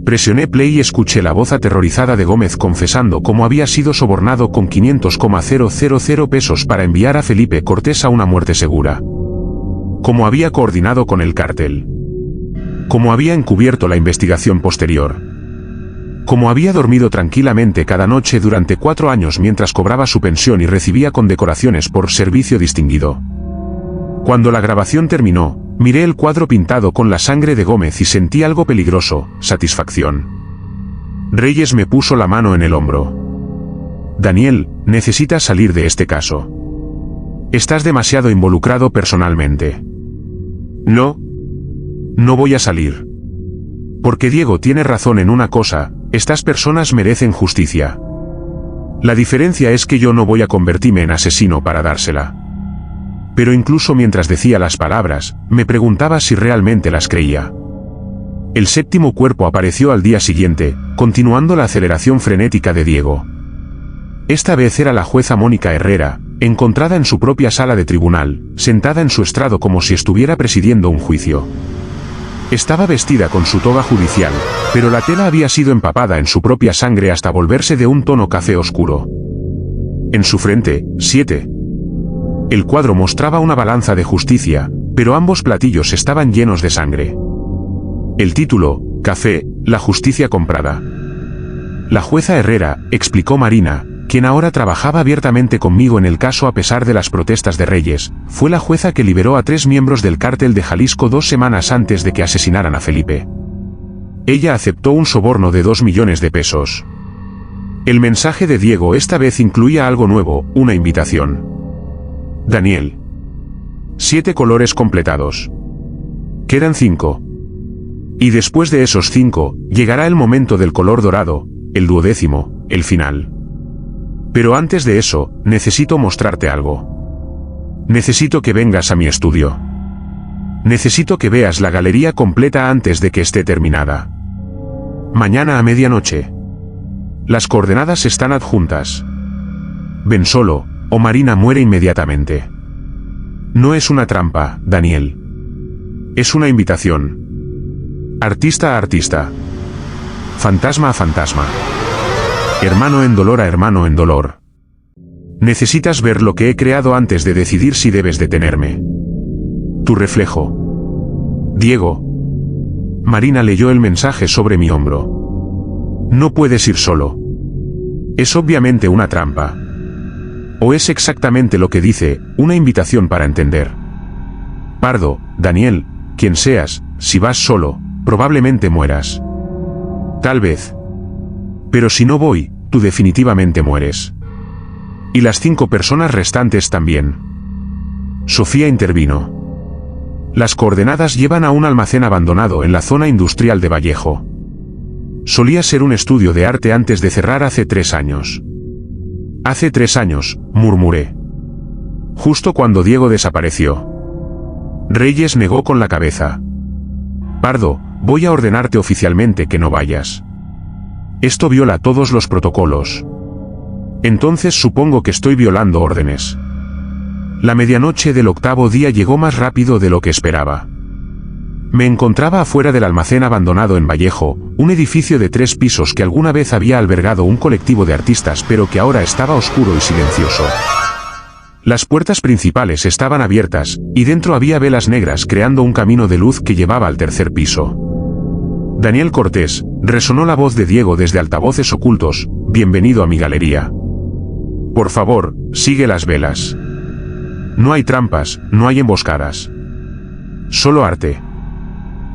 Presioné play y escuché la voz aterrorizada de Gómez confesando cómo había sido sobornado con 500,000 pesos para enviar a Felipe Cortés a una muerte segura. Cómo había coordinado con el cártel. Cómo había encubierto la investigación posterior. Cómo había dormido tranquilamente cada noche durante 4 años mientras cobraba su pensión y recibía condecoraciones por servicio distinguido. Cuando la grabación terminó, miré el cuadro pintado con la sangre de Gómez y sentí algo peligroso, satisfacción. Reyes me puso la mano en el hombro. Daniel, necesitas salir de este caso. Estás demasiado involucrado personalmente. No voy a salir. Porque Diego tiene razón en una cosa, estas personas merecen justicia. La diferencia es que yo no voy a convertirme en asesino para dársela. Pero incluso mientras decía las palabras, me preguntaba si realmente las creía. El 7º cuerpo apareció al día siguiente, continuando la aceleración frenética de Diego. Esta vez era la jueza Mónica Herrera, encontrada en su propia sala de tribunal, sentada en su estrado como si estuviera presidiendo un juicio. Estaba vestida con su toga judicial, pero la tela había sido empapada en su propia sangre hasta volverse de un tono café oscuro. En su frente, 7. El cuadro mostraba una balanza de justicia, pero ambos platillos estaban llenos de sangre. El título, Café, la justicia comprada. La jueza Herrera, explicó Marina, quien ahora trabajaba abiertamente conmigo en el caso a pesar de las protestas de Reyes, fue la jueza que liberó a 3 miembros del cártel de Jalisco 2 semanas antes de que asesinaran a Felipe. Ella aceptó un soborno de 2 millones de pesos. El mensaje de Diego esta vez incluía algo nuevo, una invitación. Daniel. 7 colores completados. Quedan 5. Y después de esos 5, llegará el momento del color dorado, el 12º, el final. Pero antes de eso, necesito mostrarte algo. Necesito que vengas a mi estudio. Necesito que veas la galería completa antes de que esté terminada. Mañana a medianoche. Las coordenadas están adjuntas. Ven solo, o Marina muere inmediatamente. No es una trampa, Daniel. Es una invitación. Artista a artista. Fantasma a fantasma. Hermano en dolor a hermano en dolor. Necesitas ver lo que he creado antes de decidir si debes detenerme. Tu reflejo. Diego. Marina leyó el mensaje sobre mi hombro. No puedes ir solo. Es obviamente una trampa. O es exactamente lo que dice, una invitación para entender. Pardo, Daniel, quien seas, si vas solo, probablemente mueras. Tal vez. Pero si no voy, tú definitivamente mueres. Y las 5 personas restantes también. Sofía intervino. Las coordenadas llevan a un almacén abandonado en la zona industrial de Vallejo. Solía ser un estudio de arte antes de cerrar hace 3 años. Hace 3 años, murmuré. Justo cuando Diego desapareció. Reyes negó con la cabeza. Pardo, voy a ordenarte oficialmente que no vayas. Esto viola todos los protocolos. Entonces supongo que estoy violando órdenes. La medianoche del 8º día llegó más rápido de lo que esperaba. Me encontraba afuera del almacén abandonado en Vallejo, un edificio de 3 pisos que alguna vez había albergado un colectivo de artistas pero que ahora estaba oscuro y silencioso. Las puertas principales estaban abiertas, y dentro había velas negras creando un camino de luz que llevaba al 3er piso. Daniel Cortés, resonó la voz de Diego desde altavoces ocultos, bienvenido a mi galería. Por favor, sigue las velas. No hay trampas, no hay emboscadas. Solo arte.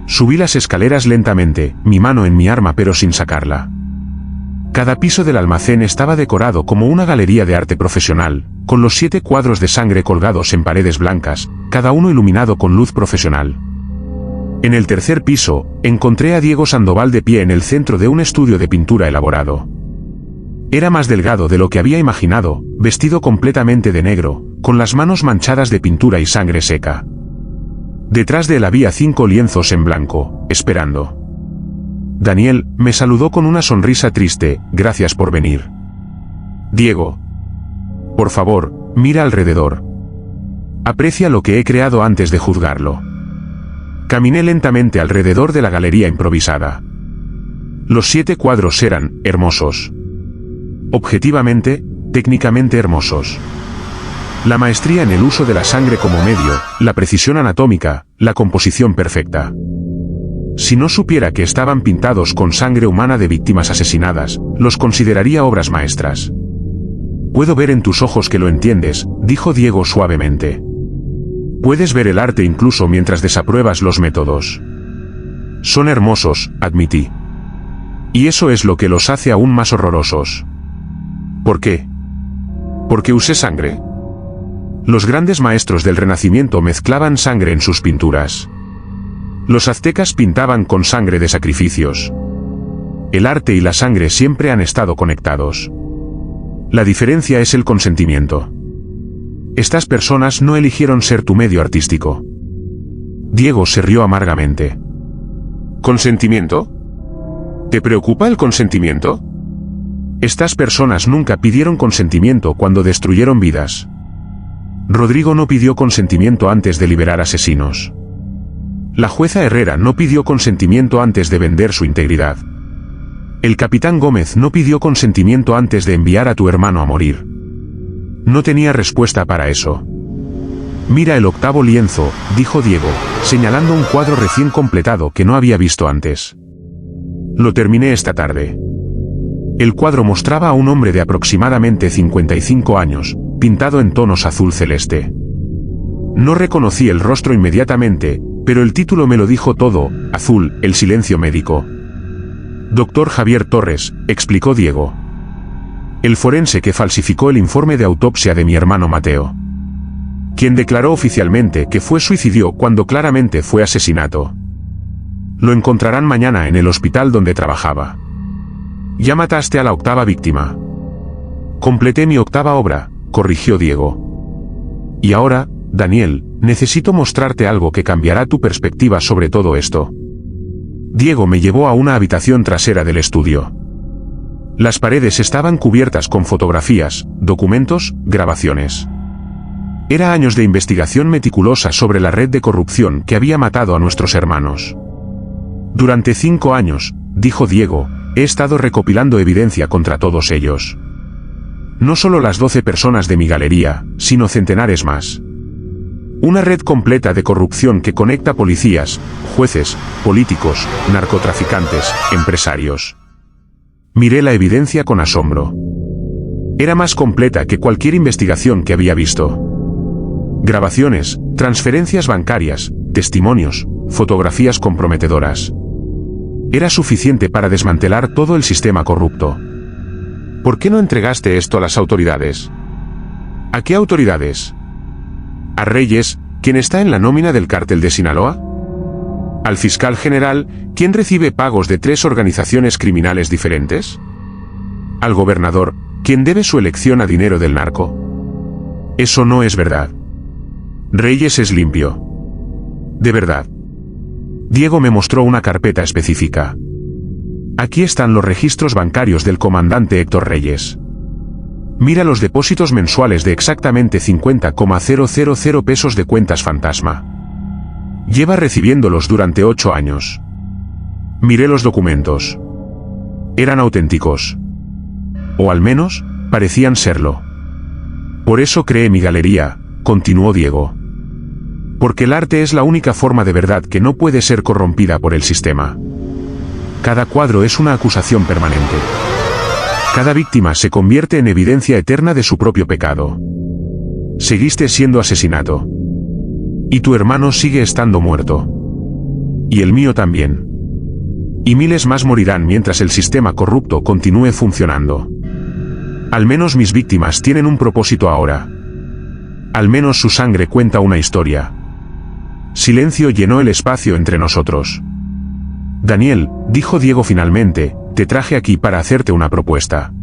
Subí las escaleras lentamente, mi mano en mi arma pero sin sacarla. Cada piso del almacén estaba decorado como una galería de arte profesional, con los 7 cuadros de sangre colgados en paredes blancas, cada uno iluminado con luz profesional. En el 3er piso, encontré a Diego Sandoval de pie en el centro de un estudio de pintura elaborado. Era más delgado de lo que había imaginado, vestido completamente de negro, con las manos manchadas de pintura y sangre seca. Detrás de él había 5 lienzos en blanco, esperando. Daniel me saludó con una sonrisa triste, gracias por venir. Diego. Por favor, mira alrededor. Aprecia lo que he creado antes de juzgarlo. Caminé lentamente alrededor de la galería improvisada. Los 7 cuadros eran hermosos. Objetivamente, técnicamente hermosos. La maestría en el uso de la sangre como medio, la precisión anatómica, la composición perfecta. Si no supiera que estaban pintados con sangre humana de víctimas asesinadas, los consideraría obras maestras. Puedo ver en tus ojos que lo entiendes, dijo Diego suavemente. Puedes ver el arte incluso mientras desapruebas los métodos. Son hermosos, admití. Y eso es lo que los hace aún más horrorosos. ¿Por qué? Porque usé sangre. Los grandes maestros del Renacimiento mezclaban sangre en sus pinturas. Los aztecas pintaban con sangre de sacrificios. El arte y la sangre siempre han estado conectados. La diferencia es el consentimiento. Estas personas no eligieron ser tu medio artístico. Diego se rió amargamente. ¿Consentimiento? ¿Te preocupa el consentimiento? Estas personas nunca pidieron consentimiento cuando destruyeron vidas. Rodrigo no pidió consentimiento antes de liberar asesinos. La jueza Herrera no pidió consentimiento antes de vender su integridad. El capitán Gómez no pidió consentimiento antes de enviar a tu hermano a morir. No tenía respuesta para eso. Mira el octavo lienzo, dijo Diego, señalando un cuadro recién completado que no había visto antes. Lo terminé esta tarde. El cuadro mostraba a un hombre de aproximadamente 55 años, pintado en tonos azul celeste. No reconocí el rostro inmediatamente, pero el título me lo dijo todo: Azul, el silencio médico. Doctor Javier Torres, explicó Diego. El forense que falsificó el informe de autopsia de mi hermano Mateo. Quien declaró oficialmente que fue suicidio cuando claramente fue asesinato. Lo encontrarán mañana en el hospital donde trabajaba. Ya mataste a la octava víctima. Completé mi octava obra, corrigió Diego. Y ahora, Daniel, necesito mostrarte algo que cambiará tu perspectiva sobre todo esto. Diego me llevó a una habitación trasera del estudio. Las paredes estaban cubiertas con fotografías, documentos, grabaciones. Era años de investigación meticulosa sobre la red de corrupción que había matado a nuestros hermanos. Durante 5 años, dijo Diego, he estado recopilando evidencia contra todos ellos. No solo las 12 personas de mi galería, sino centenares más. Una red completa de corrupción que conecta policías, jueces, políticos, narcotraficantes, empresarios. Miré la evidencia con asombro. Era más completa que cualquier investigación que había visto. Grabaciones, transferencias bancarias, testimonios, fotografías comprometedoras. Era suficiente para desmantelar todo el sistema corrupto. ¿Por qué no entregaste esto a las autoridades? ¿A qué autoridades? ¿A Reyes, quien está en la nómina del cártel de Sinaloa? ¿Al fiscal general, quien recibe pagos de 3 organizaciones criminales diferentes? ¿Al gobernador, quien debe su elección a dinero del narco? Eso no es verdad. Reyes es limpio. De verdad. Diego me mostró una carpeta específica. Aquí están los registros bancarios del comandante Héctor Reyes. Mira los depósitos mensuales de exactamente 50,000 pesos de cuentas fantasma. Lleva recibiéndolos durante 8 años. Miré los documentos. Eran auténticos. O al menos, parecían serlo. Por eso creé mi galería, continuó Diego. Porque el arte es la única forma de verdad que no puede ser corrompida por el sistema. Cada cuadro es una acusación permanente. Cada víctima se convierte en evidencia eterna de su propio pecado. Seguiste siendo asesinato. Y tu hermano sigue estando muerto. Y el mío también. Y miles más morirán mientras el sistema corrupto continúe funcionando. Al menos mis víctimas tienen un propósito ahora. Al menos su sangre cuenta una historia. Silencio llenó el espacio entre nosotros. Daniel, dijo Diego finalmente, te traje aquí para hacerte una propuesta.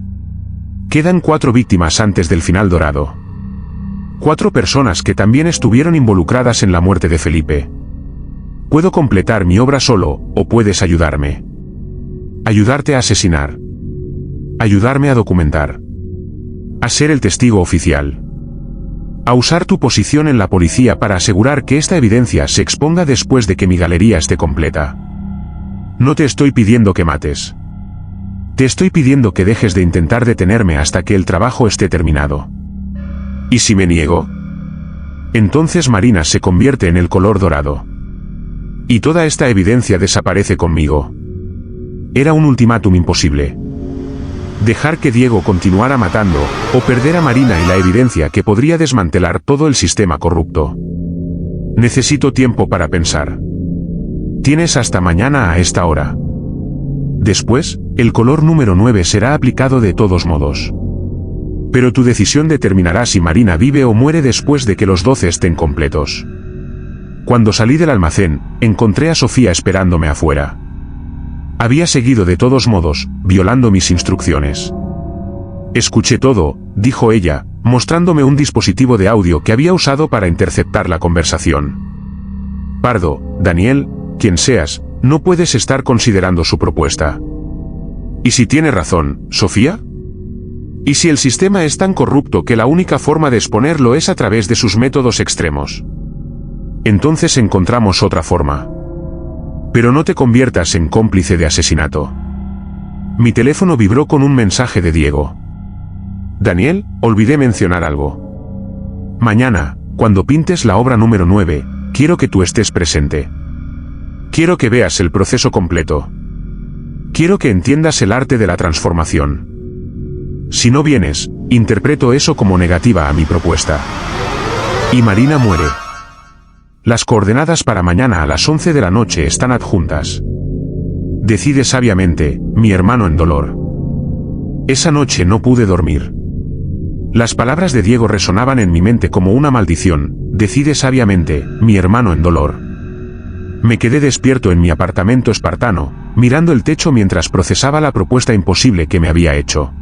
Quedan 4 víctimas antes del final dorado. 4 personas que también estuvieron involucradas en la muerte de Felipe. Puedo completar mi obra solo, o puedes ayudarme. Ayudarte a asesinar. Ayudarme a documentar. A ser el testigo oficial. A usar tu posición en la policía para asegurar que esta evidencia se exponga después de que mi galería esté completa. No te estoy pidiendo que mates. Te estoy pidiendo que dejes de intentar detenerme hasta que el trabajo esté terminado. ¿Y si me niego? Entonces Marina se convierte en el color dorado. Y toda esta evidencia desaparece conmigo. Era un ultimátum imposible. Dejar que Diego continuara matando, o perder a Marina y la evidencia que podría desmantelar todo el sistema corrupto. Necesito tiempo para pensar. Tienes hasta mañana a esta hora. Después, el color número 9 será aplicado de todos modos. Pero tu decisión determinará si Marina vive o muere después de que los 12 estén completos. Cuando salí del almacén, encontré a Sofía esperándome afuera. Había seguido de todos modos, violando mis instrucciones. Escuché todo, dijo ella, mostrándome un dispositivo de audio que había usado para interceptar la conversación. Pardo, Daniel, quien seas, no puedes estar considerando su propuesta. ¿Y si tiene razón, Sofía? ¿Y si el sistema es tan corrupto que la única forma de exponerlo es a través de sus métodos extremos? Entonces encontramos otra forma. Pero no te conviertas en cómplice de asesinato. Mi teléfono vibró con un mensaje de Diego. Daniel, olvidé mencionar algo. Mañana, cuando pintes la obra número 9, quiero que tú estés presente. Quiero que veas el proceso completo. Quiero que entiendas el arte de la transformación. Si no vienes, interpreto eso como negativa a mi propuesta. Y Marina muere. Las coordenadas para mañana a las 11 de la noche están adjuntas. Decide sabiamente, mi hermano en dolor. Esa noche no pude dormir. Las palabras de Diego resonaban en mi mente como una maldición. Decide sabiamente, mi hermano en dolor. Me quedé despierto en mi apartamento espartano, mirando el techo mientras procesaba la propuesta imposible que me había hecho.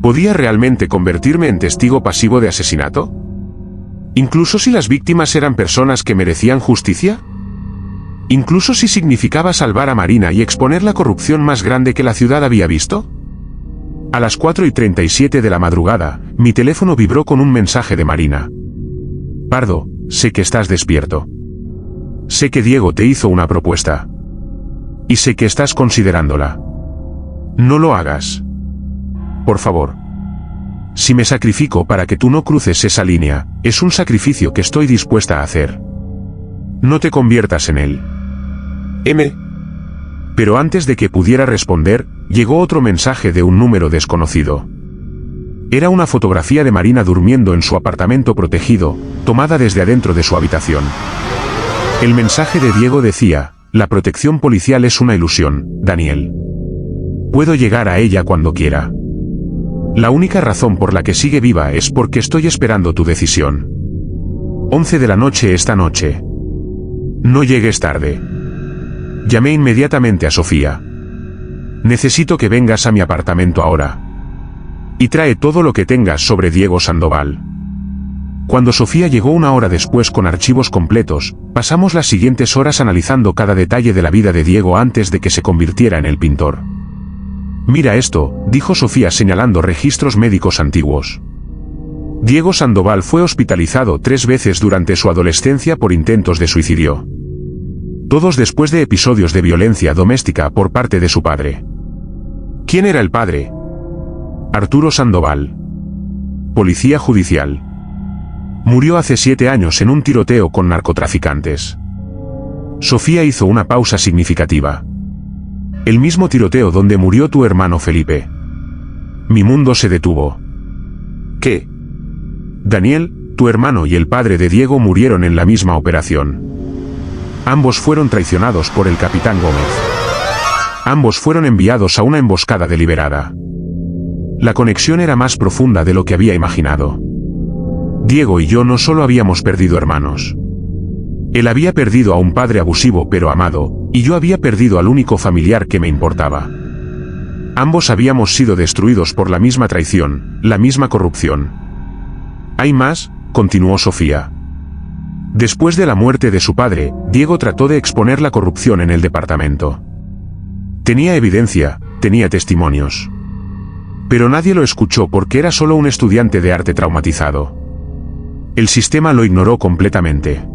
¿Podía realmente convertirme en testigo pasivo de asesinato? ¿Incluso si las víctimas eran personas que merecían justicia? ¿Incluso si significaba salvar a Marina y exponer la corrupción más grande que la ciudad había visto? A las 4:37 de la madrugada, mi teléfono vibró con un mensaje de Marina. Pardo, sé que estás despierto. Sé que Diego te hizo una propuesta. Y sé que estás considerándola. No lo hagas. Por favor. Si me sacrifico para que tú no cruces esa línea, es un sacrificio que estoy dispuesta a hacer. No te conviertas en él. M. Pero antes de que pudiera responder, llegó otro mensaje de un número desconocido. Era una fotografía de Marina durmiendo en su apartamento protegido, tomada desde adentro de su habitación. El mensaje de Diego decía, la protección policial es una ilusión, Daniel. Puedo llegar a ella cuando quiera. La única razón por la que sigue viva es porque estoy esperando tu decisión. 11 de la noche esta noche. No llegues tarde. Llamé inmediatamente a Sofía. Necesito que vengas a mi apartamento ahora. Y trae todo lo que tengas sobre Diego Sandoval. Cuando Sofía llegó una hora después con archivos completos, pasamos las siguientes horas analizando cada detalle de la vida de Diego antes de que se convirtiera en el pintor. Mira esto, dijo Sofía señalando registros médicos antiguos. Diego Sandoval fue hospitalizado 3 veces durante su adolescencia por intentos de suicidio. Todos después de episodios de violencia doméstica por parte de su padre. ¿Quién era el padre? Arturo Sandoval. Policía judicial. Murió hace 7 años en un tiroteo con narcotraficantes. Sofía hizo una pausa significativa. El mismo tiroteo donde murió tu hermano Felipe. Mi mundo se detuvo. ¿Qué? Daniel, tu hermano y el padre de Diego murieron en la misma operación. Ambos fueron traicionados por el capitán Gómez. Ambos fueron enviados a una emboscada deliberada. La conexión era más profunda de lo que había imaginado. Diego y yo no solo habíamos perdido hermanos. Él había perdido a un padre abusivo pero amado, y yo había perdido al único familiar que me importaba. Ambos habíamos sido destruidos por la misma traición, la misma corrupción. Hay más, continuó Sofía. Después de la muerte de su padre, Diego trató de exponer la corrupción en el departamento. Tenía evidencia, tenía testimonios. Pero nadie lo escuchó porque era solo un estudiante de arte traumatizado. El sistema lo ignoró completamente.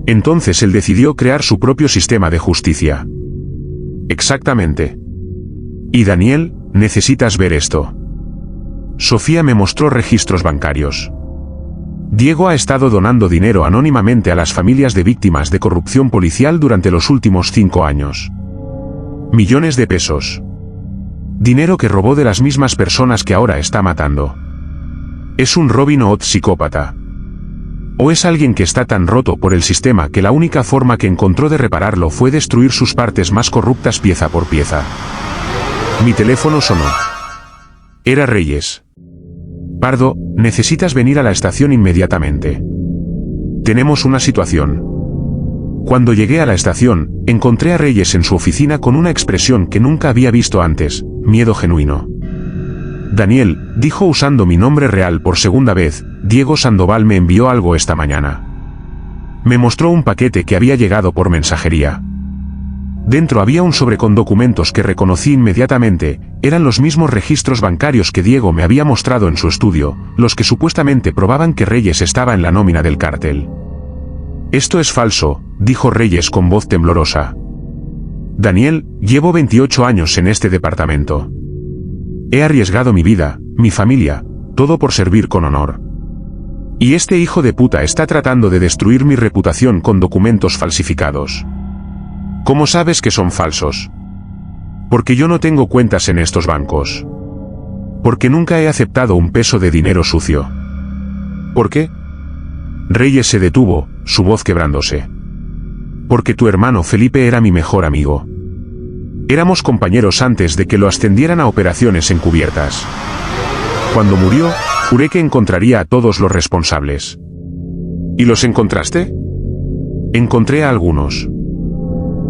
Entonces él decidió crear su propio sistema de justicia. Exactamente. Y Daniel, necesitas ver esto. Sofía me mostró registros bancarios. Diego ha estado donando dinero anónimamente a las familias de víctimas de corrupción policial durante los últimos 5 años. Millones de pesos. Dinero que robó de las mismas personas que ahora está matando. ¿Es un Robin Hood psicópata? ¿O es alguien que está tan roto por el sistema que la única forma que encontró de repararlo fue destruir sus partes más corruptas pieza por pieza? Mi teléfono sonó. Era Reyes. Pardo, necesitas venir a la estación inmediatamente. Tenemos una situación. Cuando llegué a la estación, encontré a Reyes en su oficina con una expresión que nunca había visto antes, miedo genuino. Daniel, dijo usando mi nombre real por segunda vez, Diego Sandoval me envió algo esta mañana. Me mostró un paquete que había llegado por mensajería. Dentro había un sobre con documentos que reconocí inmediatamente, eran los mismos registros bancarios que Diego me había mostrado en su estudio, los que supuestamente probaban que Reyes estaba en la nómina del cártel. «Esto es falso», dijo Reyes con voz temblorosa. «Daniel, llevo 28 años en este departamento. He arriesgado mi vida, mi familia, todo por servir con honor. Y este hijo de puta está tratando de destruir mi reputación con documentos falsificados». «¿Cómo sabes que son falsos?» «Porque yo no tengo cuentas en estos bancos. Porque nunca he aceptado un peso de dinero sucio». «¿Por qué?» Reyes se detuvo, su voz quebrándose. «Porque tu hermano Felipe era mi mejor amigo. Éramos compañeros antes de que lo ascendieran a operaciones encubiertas. Cuando murió, juré que encontraría a todos los responsables». «¿Y los encontraste?» «Encontré a algunos.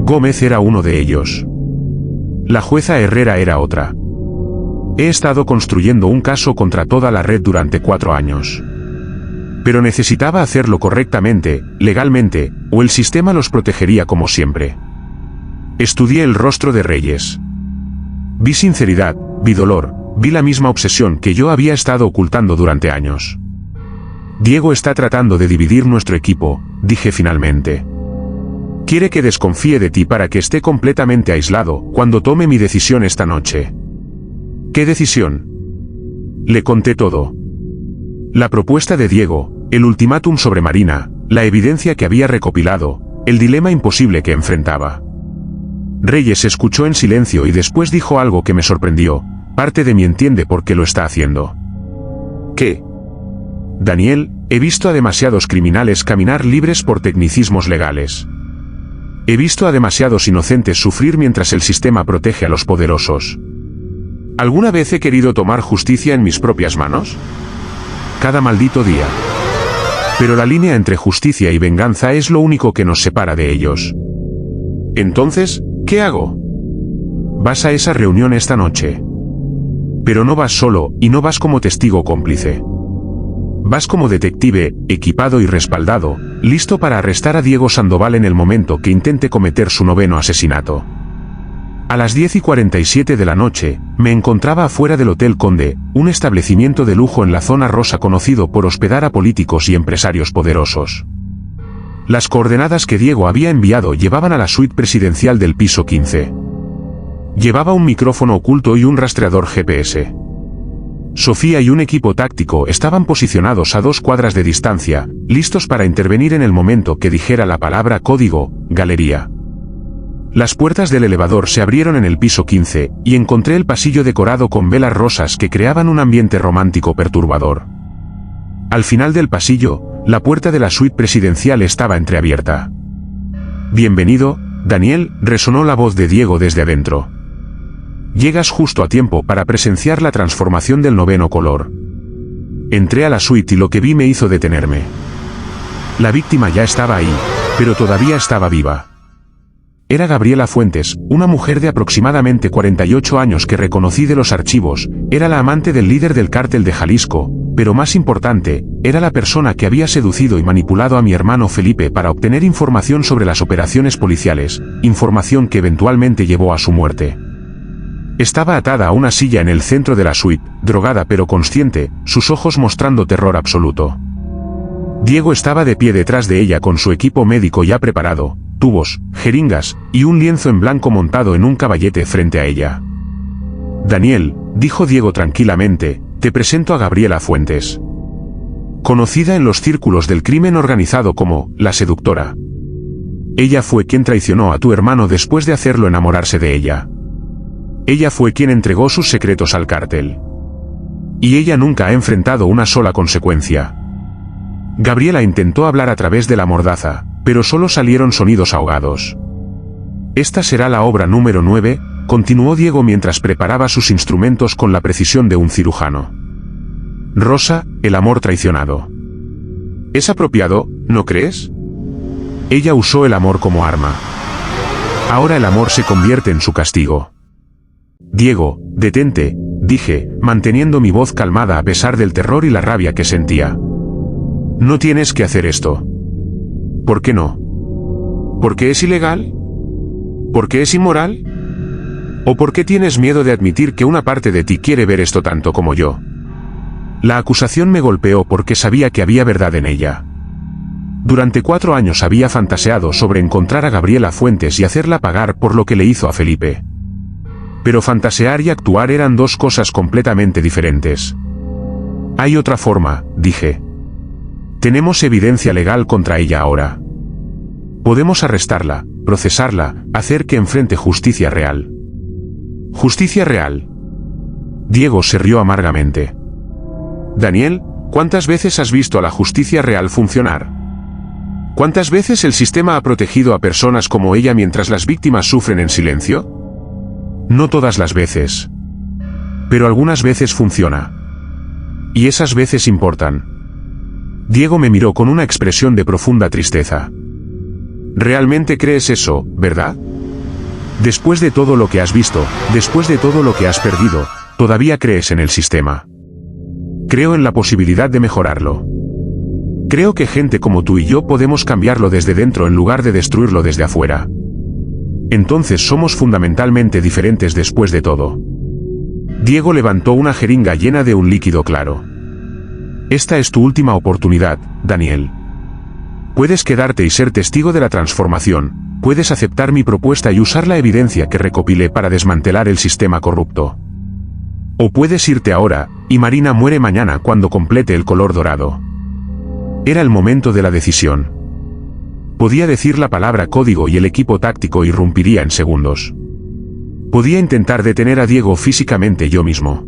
Gómez era uno de ellos. La jueza Herrera era otra. He estado construyendo un caso contra toda la red durante 4 años. Pero necesitaba hacerlo correctamente, legalmente, o el sistema los protegería como siempre. Estudié el rostro de Reyes. Vi sinceridad, vi dolor, vi la misma obsesión que yo había estado ocultando durante años. Diego está tratando de dividir nuestro equipo, dije finalmente. Quiere que desconfíe de ti para que esté completamente aislado cuando tome mi decisión esta noche. ¿Qué decisión? Le conté todo. La propuesta de Diego, el ultimátum sobre Marina, la evidencia que había recopilado, el dilema imposible que enfrentaba. Reyes escuchó en silencio y después dijo algo que me sorprendió. Parte de mí entiende por qué lo está haciendo. ¿Qué? Daniel, he visto a demasiados criminales caminar libres por tecnicismos legales. He visto a demasiados inocentes sufrir mientras el sistema protege a los poderosos. ¿Alguna vez he querido tomar justicia en mis propias manos? Cada maldito día. Pero la línea entre justicia y venganza es lo único que nos separa de ellos. Entonces, ¿qué hago? Vas a esa reunión esta noche. Pero no vas solo, y no vas como testigo cómplice. Vas como detective, equipado y respaldado, listo para arrestar a Diego Sandoval en el momento que intente cometer su 9º asesinato. A las 10:47 de la noche, me encontraba afuera del Hotel Conde, un establecimiento de lujo en la zona rosa conocido por hospedar a políticos y empresarios poderosos. Las coordenadas que Diego había enviado llevaban a la suite presidencial del piso 15. Llevaba un micrófono oculto y un rastreador GPS. Sofía y un equipo táctico estaban posicionados a 2 cuadras de distancia, listos para intervenir en el momento que dijera la palabra código, galería. Las puertas del elevador se abrieron en el piso 15, y encontré el pasillo decorado con velas rosas que creaban un ambiente romántico perturbador. Al final del pasillo, la puerta de la suite presidencial estaba entreabierta. «Bienvenido, Daniel», resonó la voz de Diego desde adentro. «Llegas justo a tiempo para presenciar la transformación del 9º color». Entré a la suite y lo que vi me hizo detenerme. La víctima ya estaba ahí, pero todavía estaba viva. Era Gabriela Fuentes, una mujer de aproximadamente 48 años que reconocí de los archivos. Era la amante del líder del cártel de Jalisco, pero más importante, era la persona que había seducido y manipulado a mi hermano Felipe para obtener información sobre las operaciones policiales, información que eventualmente llevó a su muerte. Estaba atada a una silla en el centro de la suite, drogada pero consciente, sus ojos mostrando terror absoluto. Diego estaba de pie detrás de ella con su equipo médico ya preparado, tubos, jeringas, y un lienzo en blanco montado en un caballete frente a ella. «Daniel», dijo Diego tranquilamente, «te presento a Gabriela Fuentes. Conocida en los círculos del crimen organizado como la seductora. Ella fue quien traicionó a tu hermano después de hacerlo enamorarse de ella. Ella fue quien entregó sus secretos al cártel. Y ella nunca ha enfrentado una sola consecuencia». Gabriela intentó hablar a través de la mordaza, pero solo salieron sonidos ahogados. «Esta será la obra número 9», continuó Diego mientras preparaba sus instrumentos con la precisión de un cirujano. «Rosa, el amor traicionado». «Es apropiado, ¿no crees?» Ella usó el amor como arma. Ahora el amor se convierte en su castigo. «Diego, detente», dije, manteniendo mi voz calmada a pesar del terror y la rabia que sentía. «No tienes que hacer esto». «¿Por qué no?» «¿Porque es ilegal? ¿Porque es inmoral?» ¿O por qué tienes miedo de admitir que una parte de ti quiere ver esto tanto como yo? La acusación me golpeó porque sabía que había verdad en ella. Durante 4 años había fantaseado sobre encontrar a Gabriela Fuentes y hacerla pagar por lo que le hizo a Felipe. Pero fantasear y actuar eran 2 cosas completamente diferentes. Hay otra forma, dije. Tenemos evidencia legal contra ella ahora. Podemos arrestarla, procesarla, hacer que enfrente justicia real. ¿Justicia real? Diego se rió amargamente. Daniel, ¿cuántas veces has visto a la justicia real funcionar? ¿Cuántas veces el sistema ha protegido a personas como ella mientras las víctimas sufren en silencio? No todas las veces. Pero algunas veces funciona. Y esas veces importan. Diego me miró con una expresión de profunda tristeza. ¿Realmente crees eso, verdad? Después de todo lo que has visto, después de todo lo que has perdido, ¿todavía crees en el sistema? Creo en la posibilidad de mejorarlo. Creo que gente como tú y yo podemos cambiarlo desde dentro en lugar de destruirlo desde afuera. Entonces somos fundamentalmente diferentes después de todo. Diego levantó una jeringa llena de un líquido claro. Esta es tu última oportunidad, Daniel. Puedes quedarte y ser testigo de la transformación, puedes aceptar mi propuesta y usar la evidencia que recopilé para desmantelar el sistema corrupto. O puedes irte ahora, y Marina muere mañana cuando complete el color dorado. Era el momento de la decisión. Podía decir la palabra código y el equipo táctico irrumpiría en segundos. Podía intentar detener a Diego físicamente yo mismo.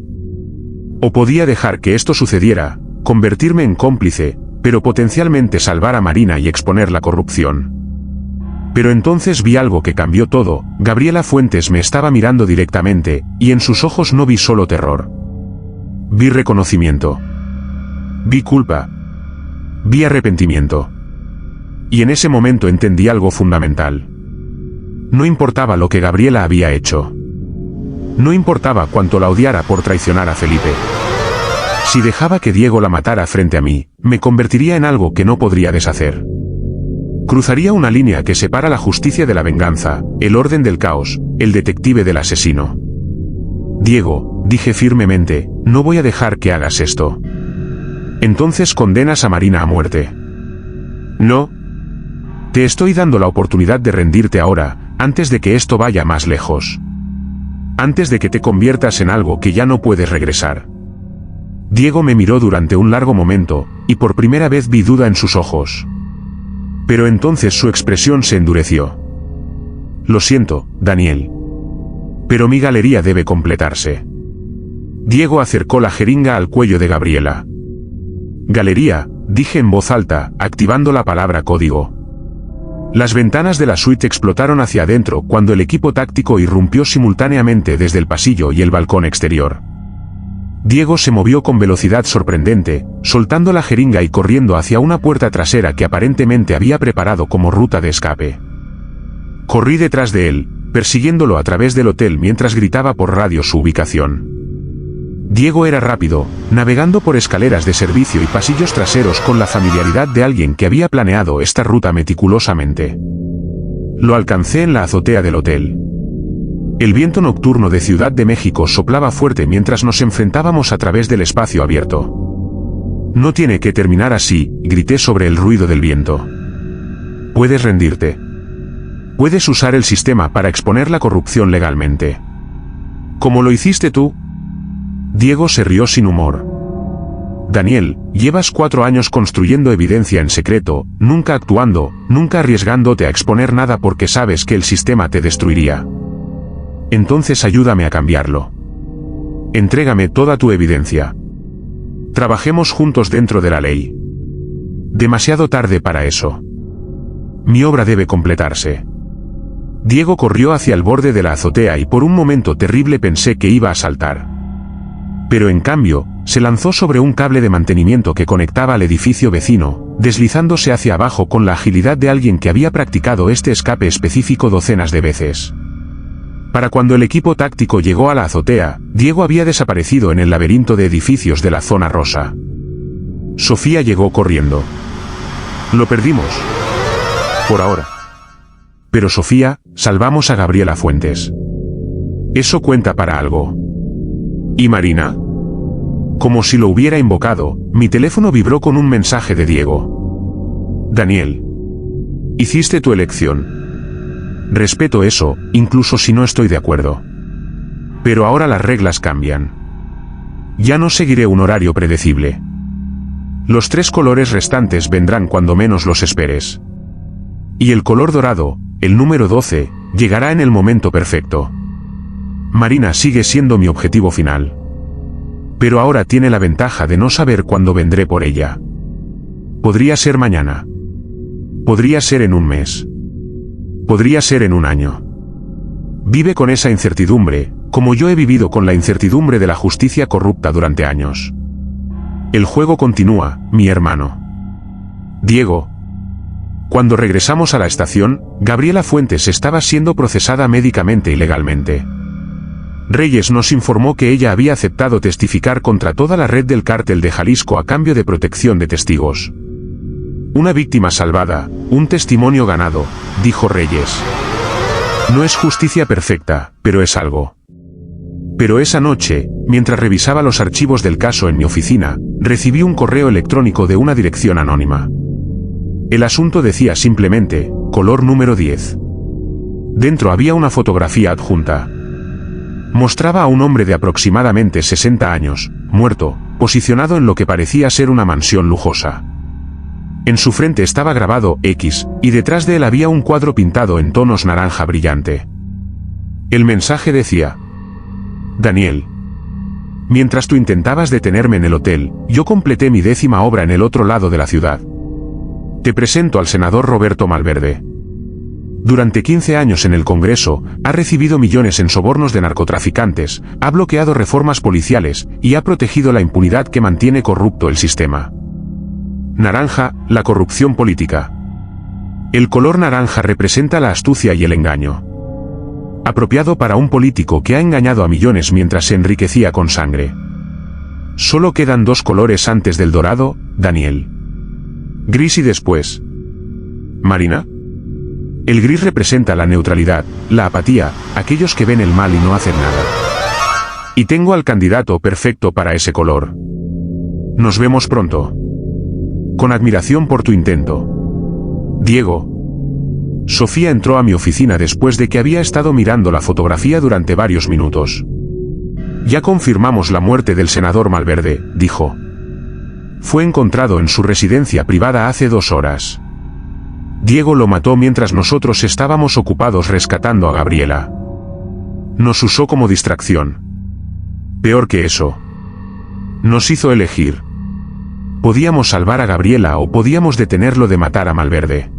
O podía dejar que esto sucediera, convertirme en cómplice, pero potencialmente salvar a Marina y exponer la corrupción. Pero entonces vi algo que cambió todo. Gabriela Fuentes me estaba mirando directamente, y en sus ojos no vi solo terror. Vi reconocimiento. Vi culpa. Vi arrepentimiento. Y en ese momento entendí algo fundamental. No importaba lo que Gabriela había hecho. No importaba cuánto la odiara por traicionar a Felipe. Si dejaba que Diego la matara frente a mí, me convertiría en algo que no podría deshacer. Cruzaría una línea que separa la justicia de la venganza, el orden del caos, el detective del asesino. Diego, dije firmemente, no voy a dejar que hagas esto. Entonces condenas a Marina a muerte. No. Te estoy dando la oportunidad de rendirte ahora, antes de que esto vaya más lejos. Antes de que te conviertas en algo que ya no puedes regresar. Diego me miró durante un largo momento, y por primera vez vi duda en sus ojos. Pero entonces su expresión se endureció. Lo siento, Daniel. Pero mi galería debe completarse. Diego acercó la jeringa al cuello de Gabriela. Galería, dije en voz alta, activando la palabra código. Las ventanas de la suite explotaron hacia adentro cuando el equipo táctico irrumpió simultáneamente desde el pasillo y el balcón exterior. Diego se movió con velocidad sorprendente, soltando la jeringa y corriendo hacia una puerta trasera que aparentemente había preparado como ruta de escape. Corrí detrás de él, persiguiéndolo a través del hotel mientras gritaba por radio su ubicación. Diego era rápido, navegando por escaleras de servicio y pasillos traseros con la familiaridad de alguien que había planeado esta ruta meticulosamente. Lo alcancé en la azotea del hotel. El viento nocturno de Ciudad de México soplaba fuerte mientras nos enfrentábamos a través del espacio abierto. No tiene que terminar así, grité sobre el ruido del viento. Puedes rendirte. Puedes usar el sistema para exponer la corrupción legalmente. ¿Cómo lo hiciste tú? Diego se rió sin humor. Daniel, llevas 4 años construyendo evidencia en secreto, nunca actuando, nunca arriesgándote a exponer nada porque sabes que el sistema te destruiría. Entonces ayúdame a cambiarlo. Entrégame toda tu evidencia. Trabajemos juntos dentro de la ley. Demasiado tarde para eso. Mi obra debe completarse. Diego corrió hacia el borde de la azotea y por un momento terrible pensé que iba a saltar. Pero en cambio, se lanzó sobre un cable de mantenimiento que conectaba al edificio vecino, deslizándose hacia abajo con la agilidad de alguien que había practicado este escape específico docenas de veces. Para cuando el equipo táctico llegó a la azotea, Diego había desaparecido en el laberinto de edificios de la zona rosa. Sofía llegó corriendo. Lo perdimos. Por ahora. Pero Sofía, salvamos a Gabriela Fuentes. Eso cuenta para algo. ¿Y Marina? Como si lo hubiera invocado, mi teléfono vibró con un mensaje de Diego. Daniel. Hiciste tu elección. Respeto eso, incluso si no estoy de acuerdo. Pero ahora las reglas cambian. Ya no seguiré un horario predecible. Los 3 colores restantes vendrán cuando menos los esperes. Y el color dorado, el número 12, llegará en el momento perfecto. Marina sigue siendo mi objetivo final. Pero ahora tiene la ventaja de no saber cuándo vendré por ella. Podría ser mañana. Podría ser en un mes. Podría ser en un año. Vive con esa incertidumbre, como yo he vivido con la incertidumbre de la justicia corrupta durante años. El juego continúa, mi hermano. Diego. Cuando regresamos a la estación, Gabriela Fuentes estaba siendo procesada médicamente y legalmente. Reyes nos informó que ella había aceptado testificar contra toda la red del cártel de Jalisco a cambio de protección de testigos. Una víctima salvada, un testimonio ganado, dijo Reyes. No es justicia perfecta, pero es algo. Pero esa noche, mientras revisaba los archivos del caso en mi oficina, recibí un correo electrónico de una dirección anónima. El asunto decía simplemente, color número 10. Dentro había una fotografía adjunta. Mostraba a un hombre de aproximadamente 60 años, muerto, posicionado en lo que parecía ser una mansión lujosa. En su frente estaba grabado X, y detrás de él había un cuadro pintado en tonos naranja brillante. El mensaje decía: Daniel. Mientras tú intentabas detenerme en el hotel, yo completé mi 10ª obra en el otro lado de la ciudad. Te presento al senador Roberto Malverde. Durante 15 años en el Congreso, ha recibido millones en sobornos de narcotraficantes, ha bloqueado reformas policiales, y ha protegido la impunidad que mantiene corrupto el sistema. Naranja, la corrupción política. El color naranja representa la astucia y el engaño. Apropiado para un político que ha engañado a millones mientras se enriquecía con sangre. Solo quedan 2 colores antes del dorado, Daniel. Gris y después. Marina. El gris representa la neutralidad, la apatía, aquellos que ven el mal y no hacen nada. Y tengo al candidato perfecto para ese color. Nos vemos pronto. Con admiración por tu intento. Diego. Sofía entró a mi oficina después de que había estado mirando la fotografía durante varios minutos. Ya confirmamos la muerte del senador Malverde, dijo. Fue encontrado en su residencia privada hace 2 horas. Diego lo mató mientras nosotros estábamos ocupados rescatando a Gabriela. Nos usó como distracción. Peor que eso. Nos hizo elegir. Podíamos salvar a Gabriela o podíamos detenerlo de matar a Malverde.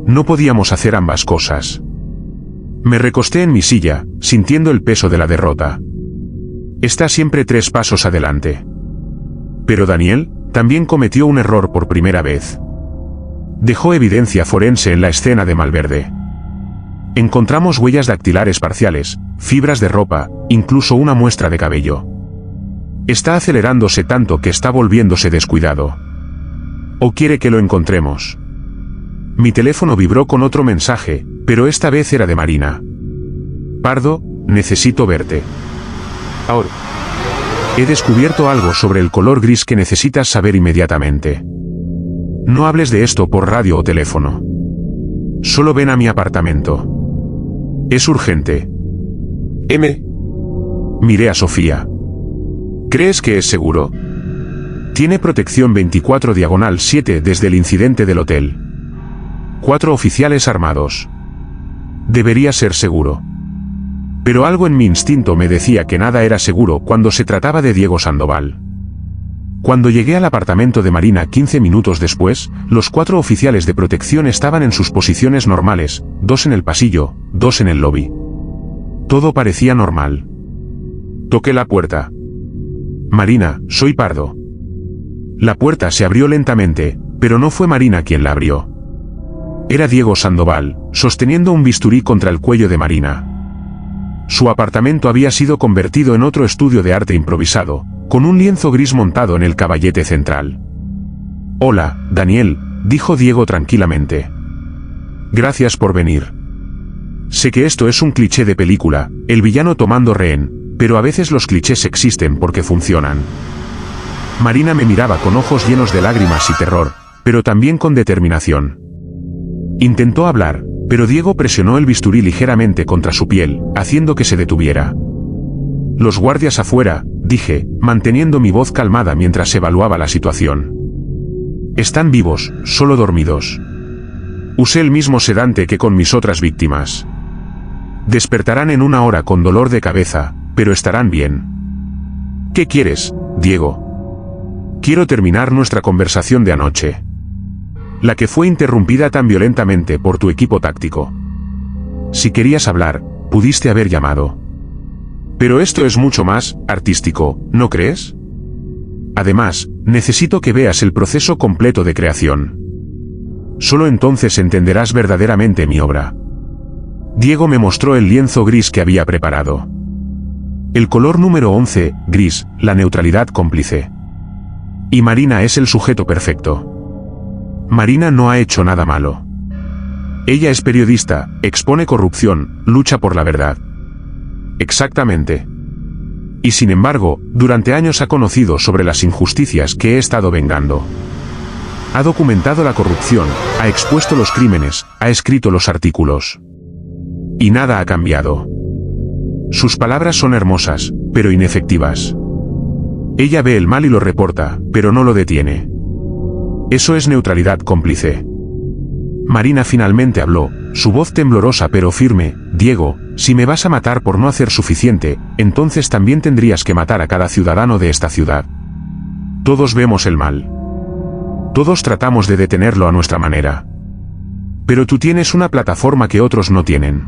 No podíamos hacer ambas cosas. Me recosté en mi silla, sintiendo el peso de la derrota. Está siempre 3 pasos adelante. Pero Daniel también cometió un error por primera vez. Dejó evidencia forense en la escena de Malverde. Encontramos huellas dactilares parciales, fibras de ropa, incluso una muestra de cabello. Está acelerándose tanto que está volviéndose descuidado. ¿O quiere que lo encontremos? Mi teléfono vibró con otro mensaje, pero esta vez era de Marina. Pardo, necesito verte. Ahora. He descubierto algo sobre el color gris que necesitas saber inmediatamente. No hables de esto por radio o teléfono. Solo ven a mi apartamento. Es urgente. Miré a Sofía. ¿Crees que es seguro? Tiene protección 24/7 desde el incidente del hotel. 4 oficiales armados. Debería ser seguro. Pero algo en mi instinto me decía que nada era seguro cuando se trataba de Diego Sandoval. Cuando llegué al apartamento de Marina 15 minutos después, los 4 oficiales de protección estaban en sus posiciones normales, 2 en el pasillo, 2 en el lobby. Todo parecía normal. Toqué la puerta. Marina, soy Pardo. La puerta se abrió lentamente, pero no fue Marina quien la abrió. Era Diego Sandoval, sosteniendo un bisturí contra el cuello de Marina. Su apartamento había sido convertido en otro estudio de arte improvisado, con un lienzo gris montado en el caballete central. Hola, Daniel, dijo Diego tranquilamente. Gracias por venir. Sé que esto es un cliché de película, el villano tomando rehén, pero a veces los clichés existen porque funcionan. Marina me miraba con ojos llenos de lágrimas y terror, pero también con determinación. Intentó hablar, pero Diego presionó el bisturí ligeramente contra su piel, haciendo que se detuviera. Los guardias afuera, dije, manteniendo mi voz calmada mientras evaluaba la situación. Están vivos, solo dormidos. Usé el mismo sedante que con mis otras víctimas. Despertarán en 1 hora con dolor de cabeza, pero estarán bien. ¿Qué quieres, Diego? Quiero terminar nuestra conversación de anoche. La que fue interrumpida tan violentamente por tu equipo táctico. Si querías hablar, pudiste haber llamado. Pero esto es mucho más artístico, ¿no crees? Además, necesito que veas el proceso completo de creación. Solo entonces entenderás verdaderamente mi obra. Diego me mostró el lienzo gris que había preparado. El color número 11, gris, la neutralidad cómplice. Y Marina es el sujeto perfecto. Marina no ha hecho nada malo. Ella es periodista, expone corrupción, lucha por la verdad. Exactamente. Y sin embargo, durante años ha conocido sobre las injusticias que he estado vengando. Ha documentado la corrupción, ha expuesto los crímenes, ha escrito los artículos. Y nada ha cambiado. Sus palabras son hermosas, pero inefectivas. Ella ve el mal y lo reporta, pero no lo detiene. Eso es neutralidad cómplice. Marina finalmente habló, su voz temblorosa pero firme. Diego, si me vas a matar por no hacer suficiente, entonces también tendrías que matar a cada ciudadano de esta ciudad. Todos vemos el mal. Todos tratamos de detenerlo a nuestra manera. Pero tú tienes una plataforma que otros no tienen.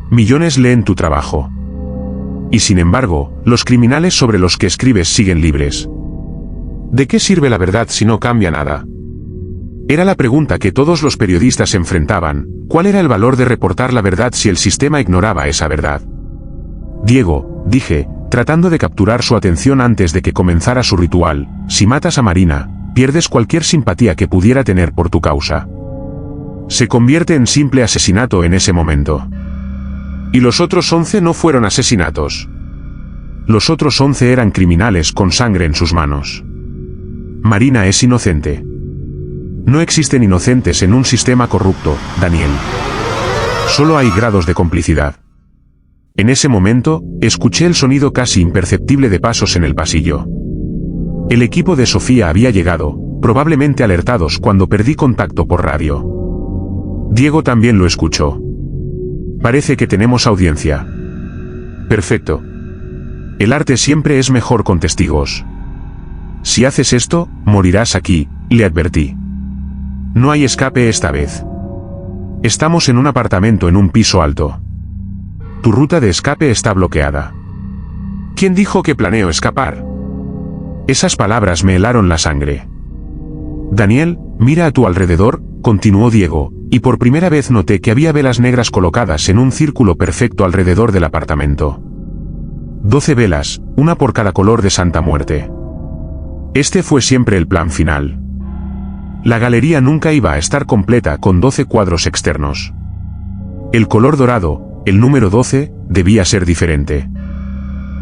Millones leen tu trabajo. Y sin embargo, los criminales sobre los que escribes siguen libres. ¿De qué sirve la verdad si no cambia nada? Era la pregunta que todos los periodistas enfrentaban. ¿Cuál era el valor de reportar la verdad si el sistema ignoraba esa verdad? Diego, dije, tratando de capturar su atención antes de que comenzara su ritual, si matas a Marina, pierdes cualquier simpatía que pudiera tener por tu causa. Se convierte en simple asesinato en ese momento. Y los otros 11 no fueron asesinatos. Los otros 11 eran criminales con sangre en sus manos. Marina es inocente. No existen inocentes en un sistema corrupto, Daniel. Solo hay grados de complicidad. En ese momento, escuché el sonido casi imperceptible de pasos en el pasillo. El equipo de Sofía había llegado, probablemente alertados cuando perdí contacto por radio. Diego también lo escuchó. Parece que tenemos audiencia. Perfecto. El arte siempre es mejor con testigos. Si haces esto, morirás aquí, le advertí. No hay escape esta vez. Estamos en un apartamento en un piso alto. Tu ruta de escape está bloqueada. ¿Quién dijo que planeo escapar? Esas palabras me helaron la sangre. Daniel, mira a tu alrededor, continuó Diego, y por primera vez noté que había velas negras colocadas en un círculo perfecto alrededor del apartamento. 12 velas, una por cada color de Santa Muerte. Este fue siempre el plan final. La galería nunca iba a estar completa con 12 cuadros externos. El color dorado, el número 12, debía ser diferente.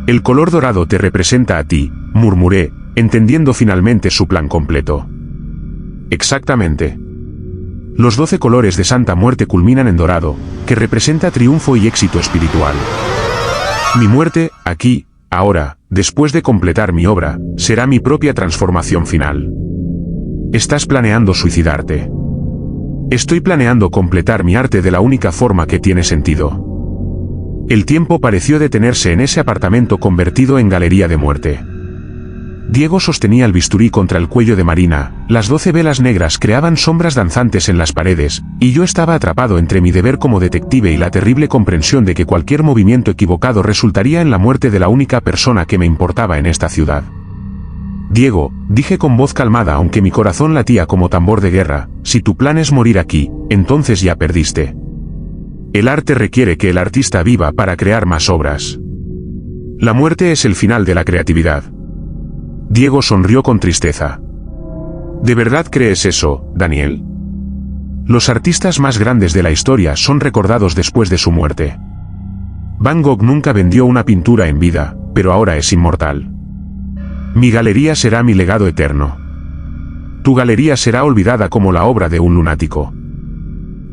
El color dorado te representa a ti, murmuré, entendiendo finalmente su plan completo. Exactamente. Los 12 colores de Santa Muerte culminan en dorado, que representa triunfo y éxito espiritual. Mi muerte, aquí, ahora, después de completar mi obra, será mi propia transformación final. Estás planeando suicidarte. Estoy planeando completar mi arte de la única forma que tiene sentido. El tiempo pareció detenerse en ese apartamento convertido en galería de muerte. Diego sostenía el bisturí contra el cuello de Marina, las 12 velas negras creaban sombras danzantes en las paredes, y yo estaba atrapado entre mi deber como detective y la terrible comprensión de que cualquier movimiento equivocado resultaría en la muerte de la única persona que me importaba en esta ciudad. Diego, dije con voz calmada aunque mi corazón latía como tambor de guerra, si tu plan es morir aquí, entonces ya perdiste. El arte requiere que el artista viva para crear más obras. La muerte es el final de la creatividad. Diego sonrió con tristeza. ¿De verdad crees eso, Daniel? Los artistas más grandes de la historia son recordados después de su muerte. Van Gogh nunca vendió una pintura en vida, pero ahora es inmortal. Mi galería será mi legado eterno. Tu galería será olvidada como la obra de un lunático.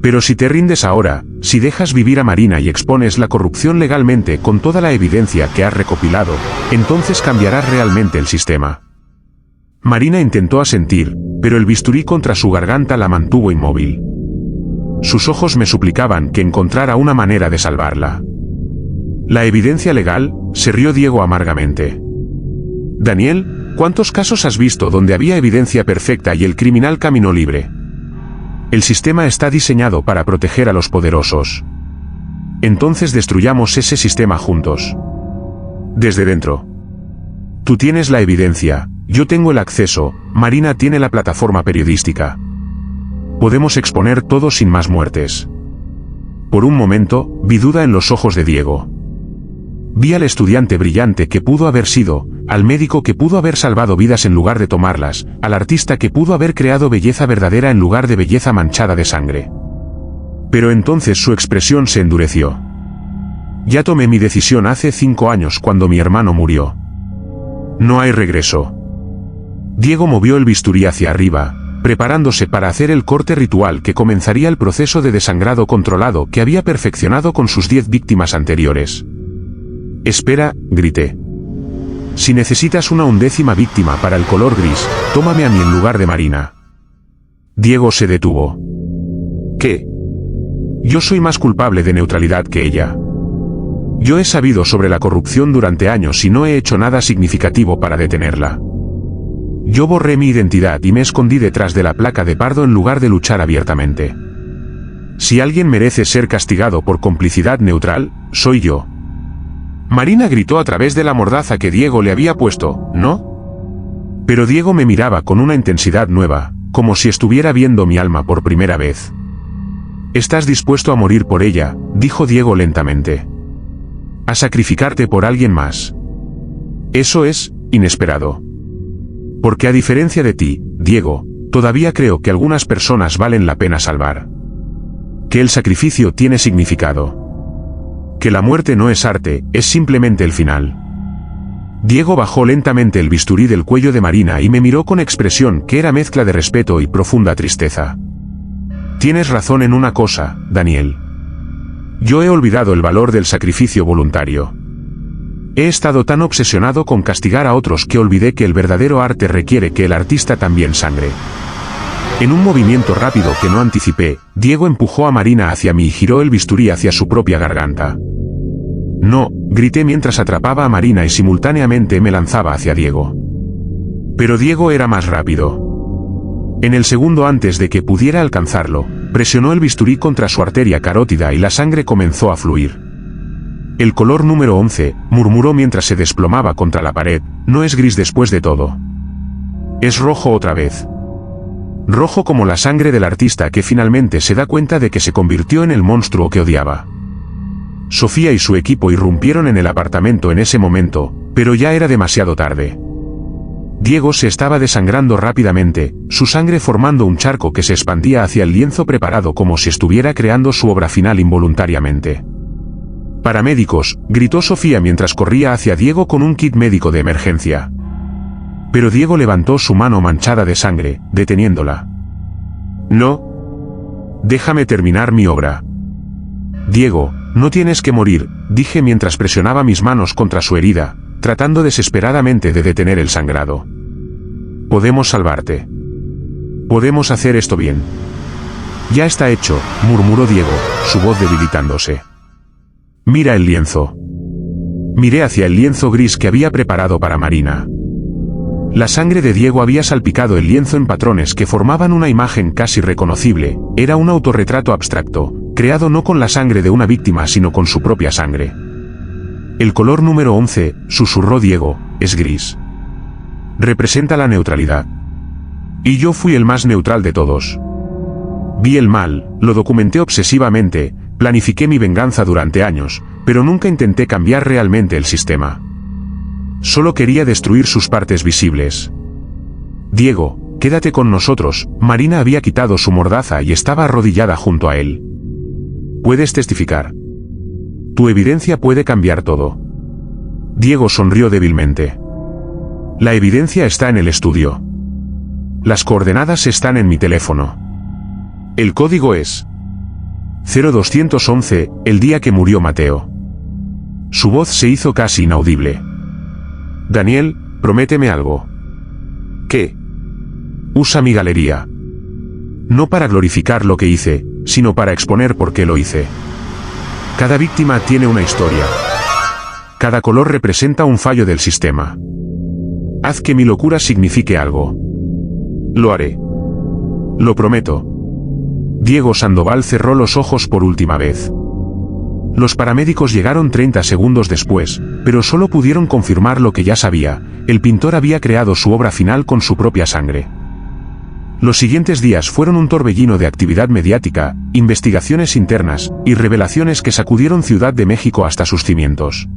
Pero si te rindes ahora, si dejas vivir a Marina y expones la corrupción legalmente con toda la evidencia que has recopilado, entonces cambiarás realmente el sistema. Marina intentó asentir, pero el bisturí contra su garganta la mantuvo inmóvil. Sus ojos me suplicaban que encontrara una manera de salvarla. La evidencia legal, se rió Diego amargamente. Daniel, ¿cuántos casos has visto donde había evidencia perfecta y el criminal caminó libre? El sistema está diseñado para proteger a los poderosos. Entonces destruyamos ese sistema juntos. Desde dentro. Tú tienes la evidencia, yo tengo el acceso, Marina tiene la plataforma periodística. Podemos exponer todo sin más muertes. Por un momento, vi duda en los ojos de Diego. Vi al estudiante brillante que pudo haber sido, al médico que pudo haber salvado vidas en lugar de tomarlas, al artista que pudo haber creado belleza verdadera en lugar de belleza manchada de sangre. Pero entonces su expresión se endureció. Ya tomé mi decisión hace 5 años cuando mi hermano murió. No hay regreso. Diego movió el bisturí hacia arriba, preparándose para hacer el corte ritual que comenzaría el proceso de desangrado controlado que había perfeccionado con sus 10 víctimas anteriores. Espera, grité. Si necesitas una 11ª víctima para el color gris, tómame a mí en lugar de Marina. Diego se detuvo. ¿Qué? Yo soy más culpable de neutralidad que ella. Yo he sabido sobre la corrupción durante años y no he hecho nada significativo para detenerla. Yo borré mi identidad y me escondí detrás de la placa de pardo en lugar de luchar abiertamente. Si alguien merece ser castigado por complicidad neutral, soy yo. Marina gritó a través de la mordaza que Diego le había puesto, ¿no? Pero Diego me miraba con una intensidad nueva, como si estuviera viendo mi alma por primera vez. ¿Estás dispuesto a morir por ella?, dijo Diego lentamente. ¿A sacrificarte por alguien más? Eso es inesperado. Porque a diferencia de ti, Diego, todavía creo que algunas personas valen la pena salvar. Que el sacrificio tiene significado. Que la muerte no es arte, es simplemente el final. Diego bajó lentamente el bisturí del cuello de Marina y me miró con expresión que era mezcla de respeto y profunda tristeza. Tienes razón en una cosa, Daniel. Yo he olvidado el valor del sacrificio voluntario. He estado tan obsesionado con castigar a otros que olvidé que el verdadero arte requiere que el artista también sangre. En un movimiento rápido que no anticipé, Diego empujó a Marina hacia mí y giró el bisturí hacia su propia garganta. No, grité mientras atrapaba a Marina y simultáneamente me lanzaba hacia Diego. Pero Diego era más rápido. En el segundo antes de que pudiera alcanzarlo, presionó el bisturí contra su arteria carótida y la sangre comenzó a fluir. El color número 11, murmuró mientras se desplomaba contra la pared, no es gris después de todo. Es rojo otra vez. Rojo como la sangre del artista que finalmente se da cuenta de que se convirtió en el monstruo que odiaba. Sofía y su equipo irrumpieron en el apartamento en ese momento, pero ya era demasiado tarde. Diego se estaba desangrando rápidamente, su sangre formando un charco que se expandía hacia el lienzo preparado como si estuviera creando su obra final involuntariamente. Paramédicos, gritó Sofía mientras corría hacia Diego con un kit médico de emergencia. Pero Diego levantó su mano manchada de sangre, deteniéndola. No. Déjame terminar mi obra. Diego, no tienes que morir, dije mientras presionaba mis manos contra su herida, tratando desesperadamente de detener el sangrado. Podemos salvarte. Podemos hacer esto bien. Ya está hecho, murmuró Diego, su voz debilitándose. Mira el lienzo. Miré hacia el lienzo gris que había preparado para Marina. La sangre de Diego había salpicado el lienzo en patrones que formaban una imagen casi reconocible, era un autorretrato abstracto, creado no con la sangre de una víctima sino con su propia sangre. El color número 11, susurró Diego, es gris. Representa la neutralidad. Y yo fui el más neutral de todos. Vi el mal, lo documenté obsesivamente, planifiqué mi venganza durante años, pero nunca intenté cambiar realmente el sistema. Solo quería destruir sus partes visibles. Diego, Quédate con nosotros. Marina había quitado su mordaza y estaba arrodillada junto a él. Puedes testificar. Tu evidencia puede cambiar todo. Diego sonrió débilmente. La evidencia está en el estudio. Las coordenadas están en mi teléfono. El código es 0211, el día que murió Mateo. Su voz se hizo casi inaudible. Daniel, prométeme algo. ¿Qué? Usa mi galería. No para glorificar lo que hice, sino para exponer por qué lo hice. Cada víctima tiene una historia. Cada color representa un fallo del sistema. Haz que mi locura signifique algo. Lo haré. Lo prometo. Diego Sandoval cerró los ojos por última vez. Los paramédicos llegaron 30 segundos después, pero solo pudieron confirmar lo que ya sabía: el pintor había creado su obra final con su propia sangre. Los siguientes días fueron un torbellino de actividad mediática, investigaciones internas, y revelaciones que sacudieron Ciudad de México hasta sus cimientos.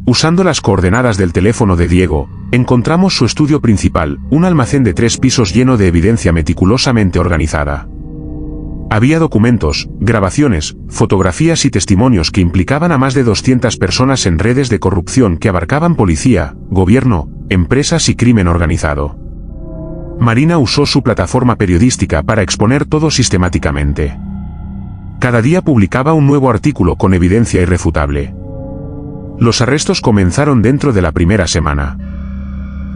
Usando las coordenadas del teléfono de Diego, encontramos su estudio principal, un almacén de 3 pisos lleno de evidencia meticulosamente organizada. Había documentos, grabaciones, fotografías y testimonios que implicaban a más de 200 personas en redes de corrupción que abarcaban policía, gobierno, empresas y crimen organizado. Marina usó su plataforma periodística para exponer todo sistemáticamente. Cada día publicaba un nuevo artículo con evidencia irrefutable. Los arrestos comenzaron dentro de la primera semana.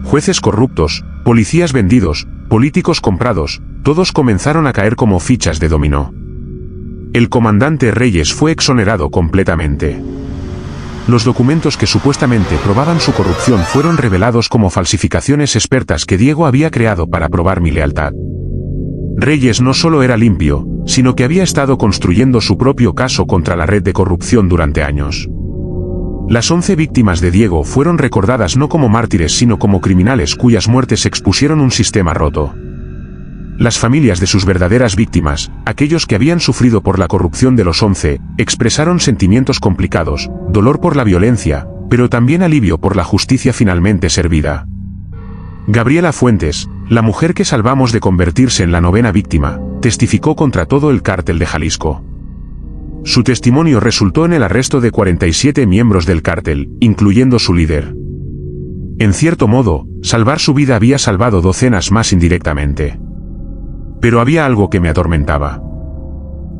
Jueces corruptos, policías vendidos, políticos comprados, todos comenzaron a caer como fichas de dominó. El comandante Reyes fue exonerado completamente. Los documentos que supuestamente probaban su corrupción fueron revelados como falsificaciones expertas que Diego había creado para probar mi lealtad. Reyes no solo era limpio, sino que había estado construyendo su propio caso contra la red de corrupción durante años. Las 11 víctimas de Diego fueron recordadas no como mártires sino como criminales cuyas muertes expusieron un sistema roto. Las familias de sus verdaderas víctimas, aquellos que habían sufrido por la corrupción de los 11, expresaron sentimientos complicados, dolor por la violencia, pero también alivio por la justicia finalmente servida. Gabriela Fuentes, la mujer que salvamos de convertirse en la 9ª víctima, testificó contra todo el cártel de Jalisco. Su testimonio resultó en el arresto de 47 miembros del cártel, incluyendo su líder. En cierto modo, salvar su vida había salvado docenas más indirectamente. Pero había algo que me atormentaba.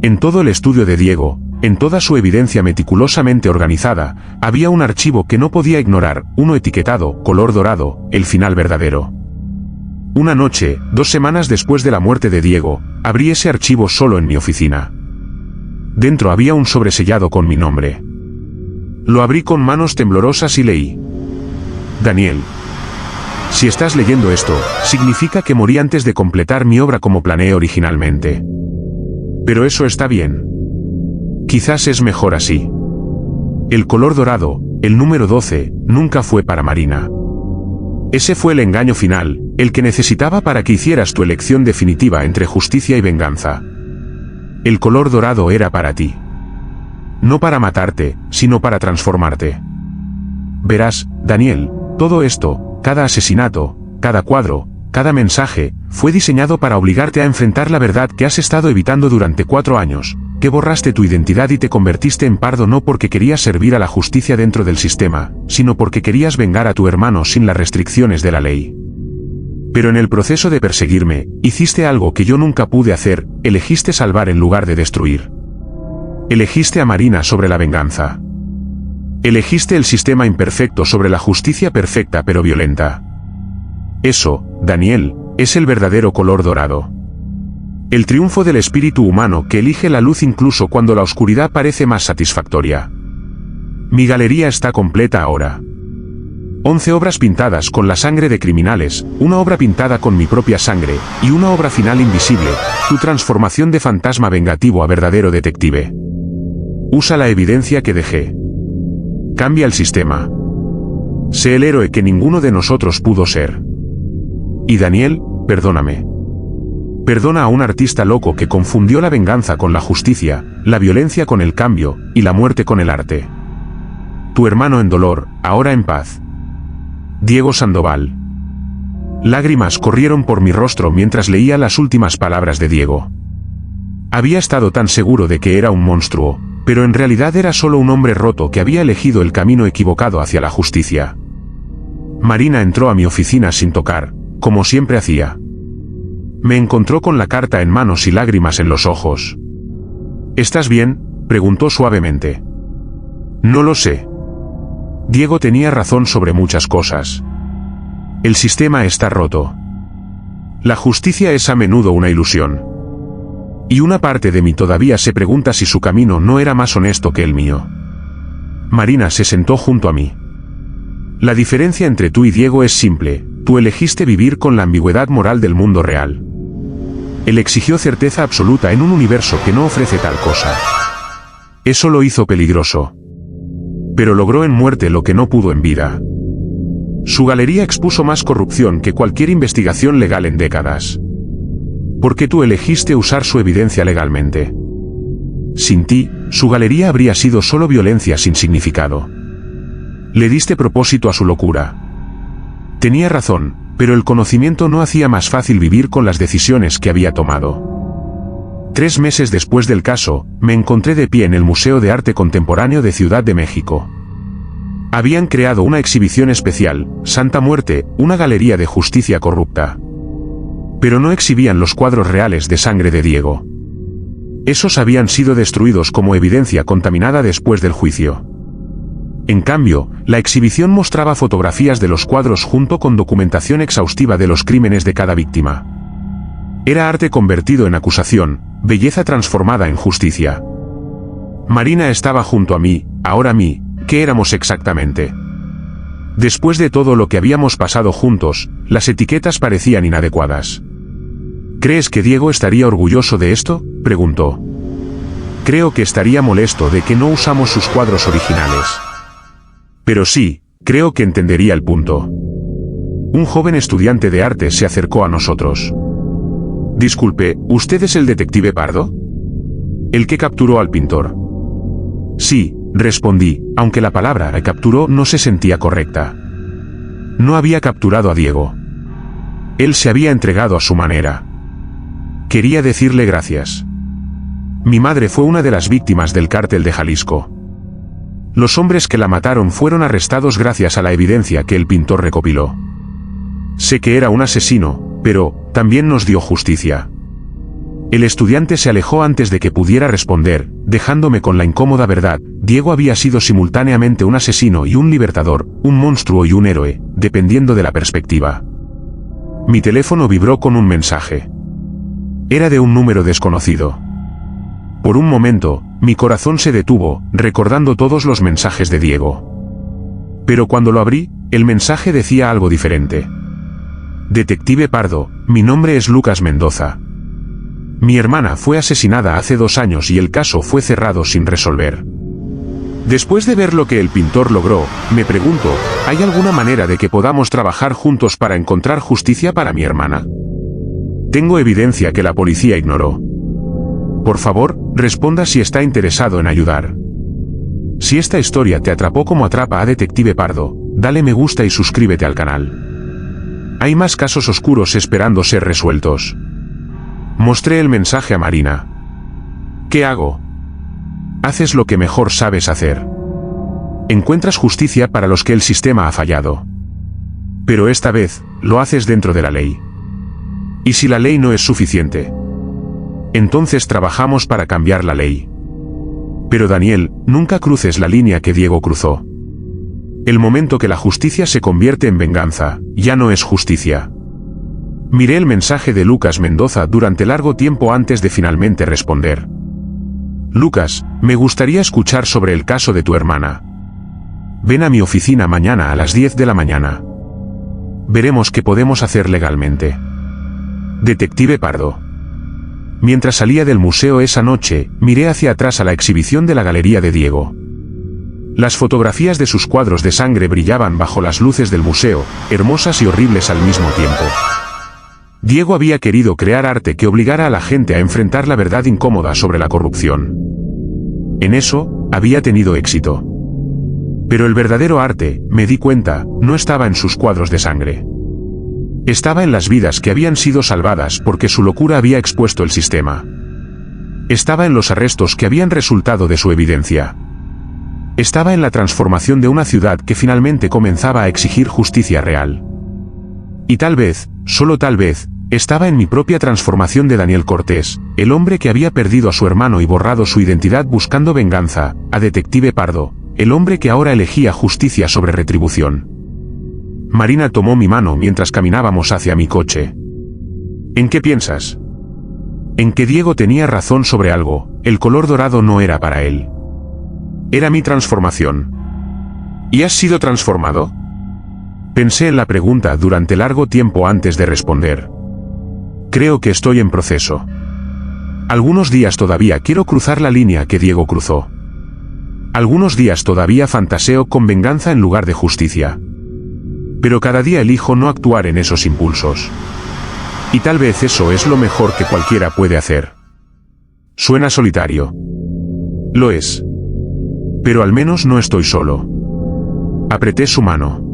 En todo el estudio de Diego, en toda su evidencia meticulosamente organizada, había un archivo que no podía ignorar, uno etiquetado, color dorado, el final verdadero. Una noche, 2 semanas después de la muerte de Diego, abrí ese archivo solo en mi oficina. Dentro había un sobresellado con mi nombre. Lo abrí con manos temblorosas y leí: Daniel. Si estás leyendo esto, significa que morí antes de completar mi obra como planeé originalmente. Pero eso está bien. Quizás es mejor así. El color dorado, el número 12, nunca fue para Marina. Ese fue el engaño final, el que necesitaba para que hicieras tu elección definitiva entre justicia y venganza. El color dorado era para ti. No para matarte, sino para transformarte. Verás, Daniel, todo esto, cada asesinato, cada cuadro, cada mensaje, fue diseñado para obligarte a enfrentar la verdad que has estado evitando durante 4 años, que borraste tu identidad y te convertiste en pardo no porque querías servir a la justicia dentro del sistema, sino porque querías vengar a tu hermano sin las restricciones de la ley. Pero en el proceso de perseguirme, hiciste algo que yo nunca pude hacer: elegiste salvar en lugar de destruir. Elegiste a Marina sobre la venganza. Elegiste el sistema imperfecto sobre la justicia perfecta pero violenta. Eso, Daniel, es el verdadero color dorado. El triunfo del espíritu humano que elige la luz incluso cuando la oscuridad parece más satisfactoria. Mi galería está completa ahora. 11 obras pintadas con la sangre de criminales, una obra pintada con mi propia sangre, y una obra final invisible, tu transformación de fantasma vengativo a verdadero detective. Usa la evidencia que dejé. Cambia el sistema. Sé el héroe que ninguno de nosotros pudo ser. Y Daniel, perdóname. Perdona a un artista loco que confundió la venganza con la justicia, la violencia con el cambio, y la muerte con el arte. Tu hermano en dolor, ahora en paz. Diego Sandoval. Lágrimas corrieron por mi rostro mientras leía las últimas palabras de Diego. Había estado tan seguro de que era un monstruo, pero en realidad era solo un hombre roto que había elegido el camino equivocado hacia la justicia. Marina entró a mi oficina sin tocar, como siempre hacía. Me encontró con la carta en manos y lágrimas en los ojos. ¿Estás bien?, preguntó suavemente. No lo sé. Diego tenía razón sobre muchas cosas. El sistema está roto. La justicia es a menudo una ilusión. Y una parte de mí todavía se pregunta si su camino no era más honesto que el mío. Marina se sentó junto a mí. La diferencia entre tú y Diego es simple: tú elegiste vivir con la ambigüedad moral del mundo real. Él exigió certeza absoluta en un universo que no ofrece tal cosa. Eso lo hizo peligroso. Pero logró en muerte lo que no pudo en vida. Su galería expuso más corrupción que cualquier investigación legal en décadas. ¿Por qué tú elegiste usar su evidencia legalmente? Sin ti, su galería habría sido solo violencia sin significado. Le diste propósito a su locura. Tenía razón, pero el conocimiento no hacía más fácil vivir con las decisiones que había tomado. 3 meses después del caso, me encontré de pie en el Museo de Arte Contemporáneo de Ciudad de México. Habían creado una exhibición especial, Santa Muerte, una galería de justicia corrupta. Pero no exhibían los cuadros reales de sangre de Diego. Esos habían sido destruidos como evidencia contaminada después del juicio. En cambio, la exhibición mostraba fotografías de los cuadros junto con documentación exhaustiva de los crímenes de cada víctima. Era arte convertido en acusación, belleza transformada en justicia. Marina estaba junto a mí, ahora mí, ¿qué éramos exactamente? Después de todo lo que habíamos pasado juntos, las etiquetas parecían inadecuadas. ¿Crees que Diego estaría orgulloso de esto?, preguntó. Creo que estaría molesto de que no usamos sus cuadros originales. Pero sí, creo que entendería el punto. Un joven estudiante de arte se acercó a nosotros. Disculpe, ¿usted es el detective Pardo? ¿El que capturó al pintor? Sí, respondí, aunque la palabra capturó no se sentía correcta. No había capturado a Diego. Él se había entregado a su manera. Quería decirle gracias. Mi madre fue una de las víctimas del cártel de Jalisco. Los hombres que la mataron fueron arrestados gracias a la evidencia que el pintor recopiló. Sé que era un asesino, pero también nos dio justicia. El estudiante se alejó antes de que pudiera responder, dejándome con la incómoda verdad: Diego había sido simultáneamente un asesino y un libertador, un monstruo y un héroe, dependiendo de la perspectiva. Mi teléfono vibró con un mensaje. Era de un número desconocido. Por un momento, mi corazón se detuvo, recordando todos los mensajes de Diego. Pero cuando lo abrí, el mensaje decía algo diferente. Detective Pardo, mi nombre es Lucas Mendoza. Mi hermana fue asesinada hace 2 años y el caso fue cerrado sin resolver. Después de ver lo que el pintor logró, me pregunto, ¿hay alguna manera de que podamos trabajar juntos para encontrar justicia para mi hermana? Tengo evidencia que la policía ignoró. Por favor, responda si está interesado en ayudar. Si esta historia te atrapó como atrapa a Detective Pardo, dale me gusta y suscríbete al canal. Hay más casos oscuros esperando ser resueltos. Mostré el mensaje a Marina. ¿Qué hago? Haces lo que mejor sabes hacer. Encuentras justicia para los que el sistema ha fallado. Pero esta vez, lo haces dentro de la ley. ¿Y si la ley no es suficiente? Entonces trabajamos para cambiar la ley. Pero Daniel, nunca cruces la línea que Diego cruzó. El momento que la justicia se convierte en venganza, ya no es justicia. Miré el mensaje de Lucas Mendoza durante largo tiempo antes de finalmente responder. Lucas, me gustaría escuchar sobre el caso de tu hermana. Ven a mi oficina mañana a las 10 de la mañana. Veremos qué podemos hacer legalmente. Detective Pardo. Mientras salía del museo esa noche, miré hacia atrás a la exhibición de la galería de Diego. Las fotografías de sus cuadros de sangre brillaban bajo las luces del museo, hermosas y horribles al mismo tiempo. Diego había querido crear arte que obligara a la gente a enfrentar la verdad incómoda sobre la corrupción. En eso, había tenido éxito. Pero el verdadero arte, me di cuenta, no estaba en sus cuadros de sangre. Estaba en las vidas que habían sido salvadas porque su locura había expuesto el sistema. Estaba en los arrestos que habían resultado de su evidencia. Estaba en la transformación de una ciudad que finalmente comenzaba a exigir justicia real. Y tal vez, solo tal vez, estaba en mi propia transformación de Daniel Cortés, el hombre que había perdido a su hermano y borrado su identidad buscando venganza, a Detective Pardo, el hombre que ahora elegía justicia sobre retribución. Marina tomó mi mano mientras caminábamos hacia mi coche. ¿En qué piensas? En que Diego tenía razón sobre algo, el color dorado no era para él. Era mi transformación. ¿Y has sido transformado? Pensé en la pregunta durante largo tiempo antes de responder. Creo que estoy en proceso. Algunos días todavía quiero cruzar la línea que Diego cruzó. Algunos días todavía fantaseo con venganza en lugar de justicia. Pero cada día elijo no actuar en esos impulsos. Y tal vez eso es lo mejor que cualquiera puede hacer. Suena solitario. Lo es. Pero al menos no estoy solo. Apreté su mano.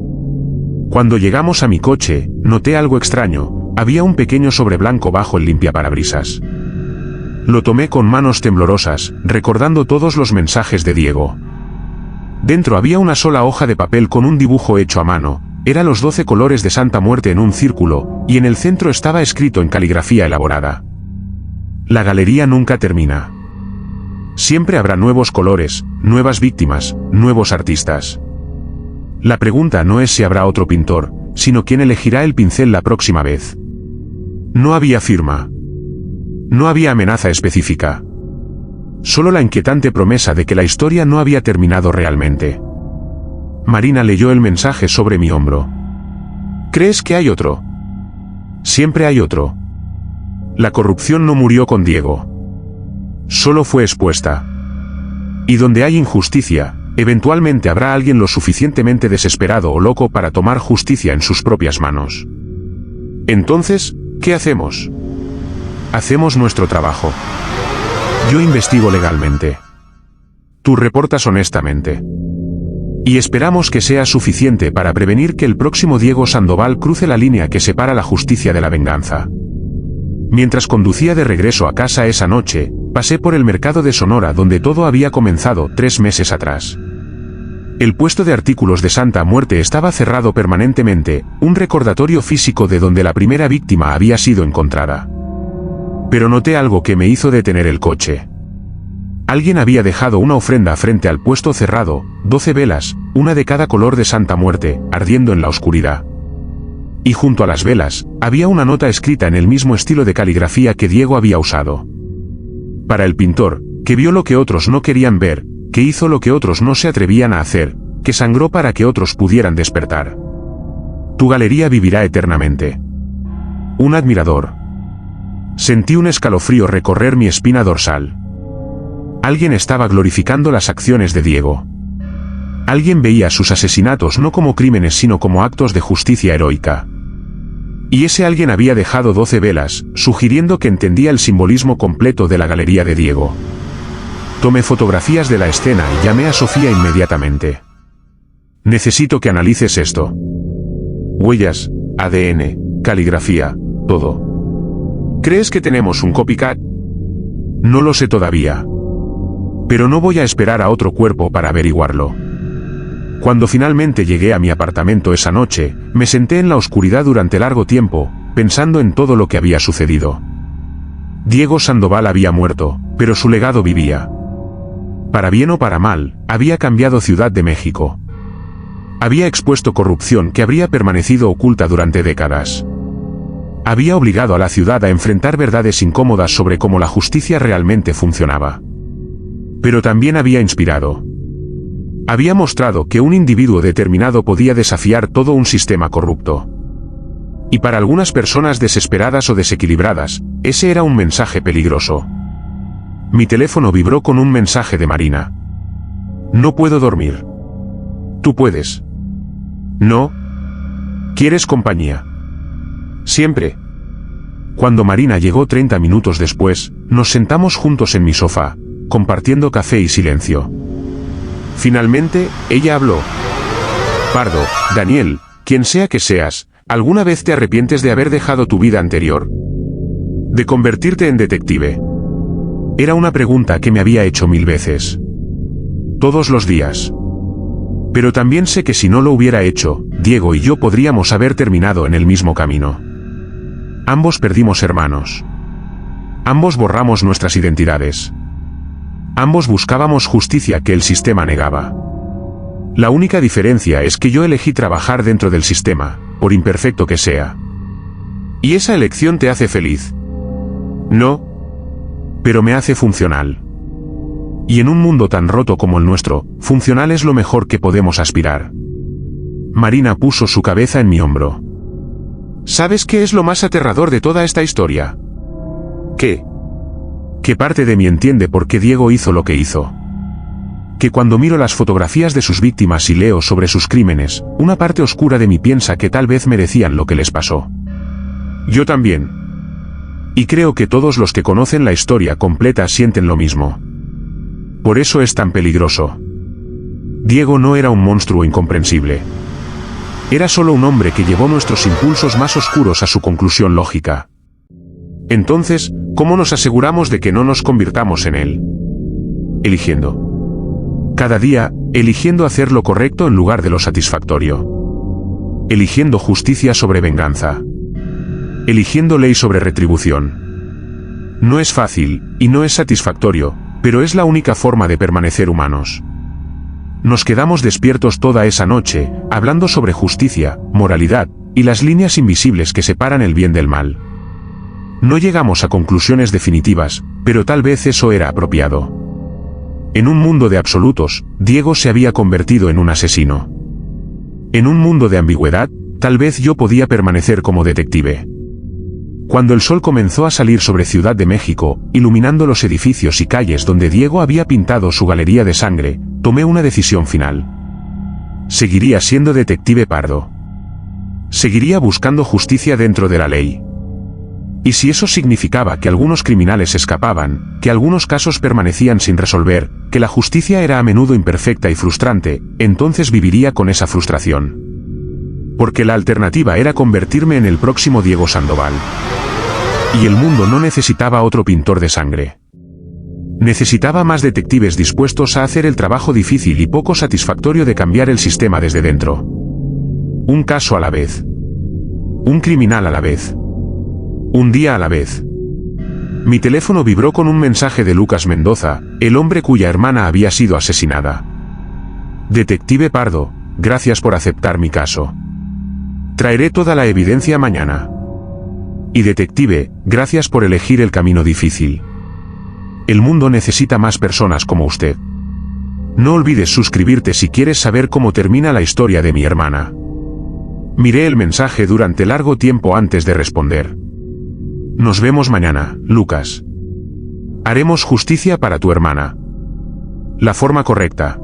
Cuando llegamos a mi coche, noté algo extraño, había un pequeño sobre blanco bajo el limpiaparabrisas. Lo tomé con manos temblorosas, recordando todos los mensajes de Diego. Dentro había una sola hoja de papel con un dibujo hecho a mano, eran los 12 colores de Santa Muerte en un círculo, y en el centro estaba escrito en caligrafía elaborada. La galería nunca termina. Siempre habrá nuevos colores, nuevas víctimas, nuevos artistas. La pregunta no es si habrá otro pintor, sino quién elegirá el pincel la próxima vez. No había firma. No había amenaza específica. Solo la inquietante promesa de que la historia no había terminado realmente. Marina leyó el mensaje sobre mi hombro. ¿Crees que hay otro? Siempre hay otro. La corrupción no murió con Diego. Solo fue expuesta. Y donde hay injusticia, eventualmente habrá alguien lo suficientemente desesperado o loco para tomar justicia en sus propias manos. Entonces, ¿qué hacemos? Hacemos nuestro trabajo. Yo investigo legalmente. Tú reportas honestamente. Y esperamos que sea suficiente para prevenir que el próximo Diego Sandoval cruce la línea que separa la justicia de la venganza. Mientras conducía de regreso a casa esa noche, pasé por el mercado de Sonora donde todo había comenzado 3 meses atrás. El puesto de artículos de Santa Muerte estaba cerrado permanentemente, un recordatorio físico de donde la primera víctima había sido encontrada. Pero noté algo que me hizo detener el coche. Alguien había dejado una ofrenda frente al puesto cerrado, 12 velas, una de cada color de Santa Muerte, ardiendo en la oscuridad. Y junto a las velas, había una nota escrita en el mismo estilo de caligrafía que Diego había usado. Para el pintor, que vio lo que otros no querían ver, que hizo lo que otros no se atrevían a hacer, que sangró para que otros pudieran despertar. Tu galería vivirá eternamente. Un admirador. Sentí un escalofrío recorrer mi espina dorsal. Alguien estaba glorificando las acciones de Diego. Alguien veía sus asesinatos no como crímenes sino como actos de justicia heroica. Y ese alguien había dejado 12 velas, sugiriendo que entendía el simbolismo completo de la galería de Diego. Tomé fotografías de la escena y llamé a Sofía inmediatamente. Necesito que analices esto. Huellas, ADN, caligrafía, todo. ¿Crees que tenemos un copycat? No lo sé todavía. Pero no voy a esperar a otro cuerpo para averiguarlo. Cuando finalmente llegué a mi apartamento esa noche, me senté en la oscuridad durante largo tiempo, pensando en todo lo que había sucedido. Diego Sandoval había muerto, pero su legado vivía. Para bien o para mal, había cambiado Ciudad de México. Había expuesto corrupción que habría permanecido oculta durante décadas. Había obligado a la ciudad a enfrentar verdades incómodas sobre cómo la justicia realmente funcionaba. Pero también había inspirado. Había mostrado que un individuo determinado podía desafiar todo un sistema corrupto. Y para algunas personas desesperadas o desequilibradas, ese era un mensaje peligroso. Mi teléfono vibró con un mensaje de Marina. No puedo dormir. Tú puedes. ¿No? ¿Quieres compañía? Siempre. Cuando Marina llegó 30 minutos después, nos sentamos juntos en mi sofá, compartiendo café y silencio. Finalmente, ella habló. Pardo, Daniel, quien sea que seas, ¿Alguna vez te arrepientes de haber dejado tu vida anterior? ¿De convertirte en detective? Era una pregunta que me había hecho 1000 veces. Todos los días. Pero también sé que si no lo hubiera hecho, Diego y yo podríamos haber terminado en el mismo camino. Ambos perdimos hermanos. Ambos borramos nuestras identidades. Ambos buscábamos justicia que el sistema negaba. La única diferencia es que yo elegí trabajar dentro del sistema, por imperfecto que sea. ¿Y esa elección te hace feliz? No. Pero me hace funcional. Y en un mundo tan roto como el nuestro, funcional es lo mejor que podemos aspirar. Marina puso su cabeza en mi hombro. ¿Sabes qué es lo más aterrador de toda esta historia? ¿Qué? Que parte de mí entiende por qué Diego hizo lo que hizo. Que cuando miro las fotografías de sus víctimas y leo sobre sus crímenes, una parte oscura de mí piensa que tal vez merecían lo que les pasó. Yo también. Y creo que todos los que conocen la historia completa sienten lo mismo. Por eso es tan peligroso. Diego no era un monstruo incomprensible. Era solo un hombre que llevó nuestros impulsos más oscuros a su conclusión lógica. Entonces, ¿cómo nos aseguramos de que no nos convirtamos en él? Eligiendo. Cada día, eligiendo hacer lo correcto en lugar de lo satisfactorio. Eligiendo justicia sobre venganza. Eligiendo ley sobre retribución. No es fácil, y no es satisfactorio, pero es la única forma de permanecer humanos. Nos quedamos despiertos toda esa noche, hablando sobre justicia, moralidad, y las líneas invisibles que separan el bien del mal. No llegamos a conclusiones definitivas, pero tal vez eso era apropiado. En un mundo de absolutos, Diego se había convertido en un asesino. En un mundo de ambigüedad, tal vez yo podía permanecer como detective. Cuando el sol comenzó a salir sobre Ciudad de México, iluminando los edificios y calles donde Diego había pintado su galería de sangre, tomé una decisión final. Seguiría siendo detective Pardo. Seguiría buscando justicia dentro de la ley. Y si eso significaba que algunos criminales escapaban, que algunos casos permanecían sin resolver, que la justicia era a menudo imperfecta y frustrante, entonces viviría con esa frustración. Porque la alternativa era convertirme en el próximo Diego Sandoval. Y el mundo no necesitaba otro pintor de sangre. Necesitaba más detectives dispuestos a hacer el trabajo difícil y poco satisfactorio de cambiar el sistema desde dentro. Un caso a la vez. Un criminal a la vez. Un día a la vez. Mi teléfono vibró con un mensaje de Lucas Mendoza, el hombre cuya hermana había sido asesinada. Detective Pardo, gracias por aceptar mi caso. Traeré toda la evidencia mañana. Y detective, gracias por elegir el camino difícil. El mundo necesita más personas como usted. No olvides suscribirte si quieres saber cómo termina la historia de mi hermana. Miré el mensaje durante largo tiempo antes de responder. Nos vemos mañana, Lucas. Haremos justicia para tu hermana. La forma correcta.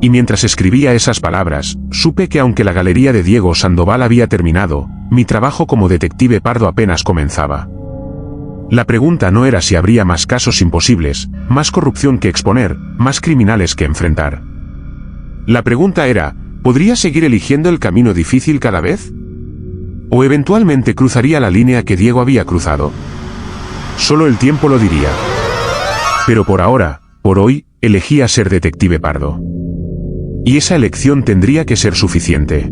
Y mientras escribía esas palabras, supe que aunque la galería de Diego Sandoval había terminado, mi trabajo como detective Pardo apenas comenzaba. La pregunta no era si habría más casos imposibles, más corrupción que exponer, más criminales que enfrentar. La pregunta era, ¿podría seguir eligiendo el camino difícil cada vez? ¿O eventualmente cruzaría la línea que Diego había cruzado? Solo el tiempo lo diría. Pero por ahora, por hoy, elegía ser detective Pardo. Y esa elección tendría que ser suficiente.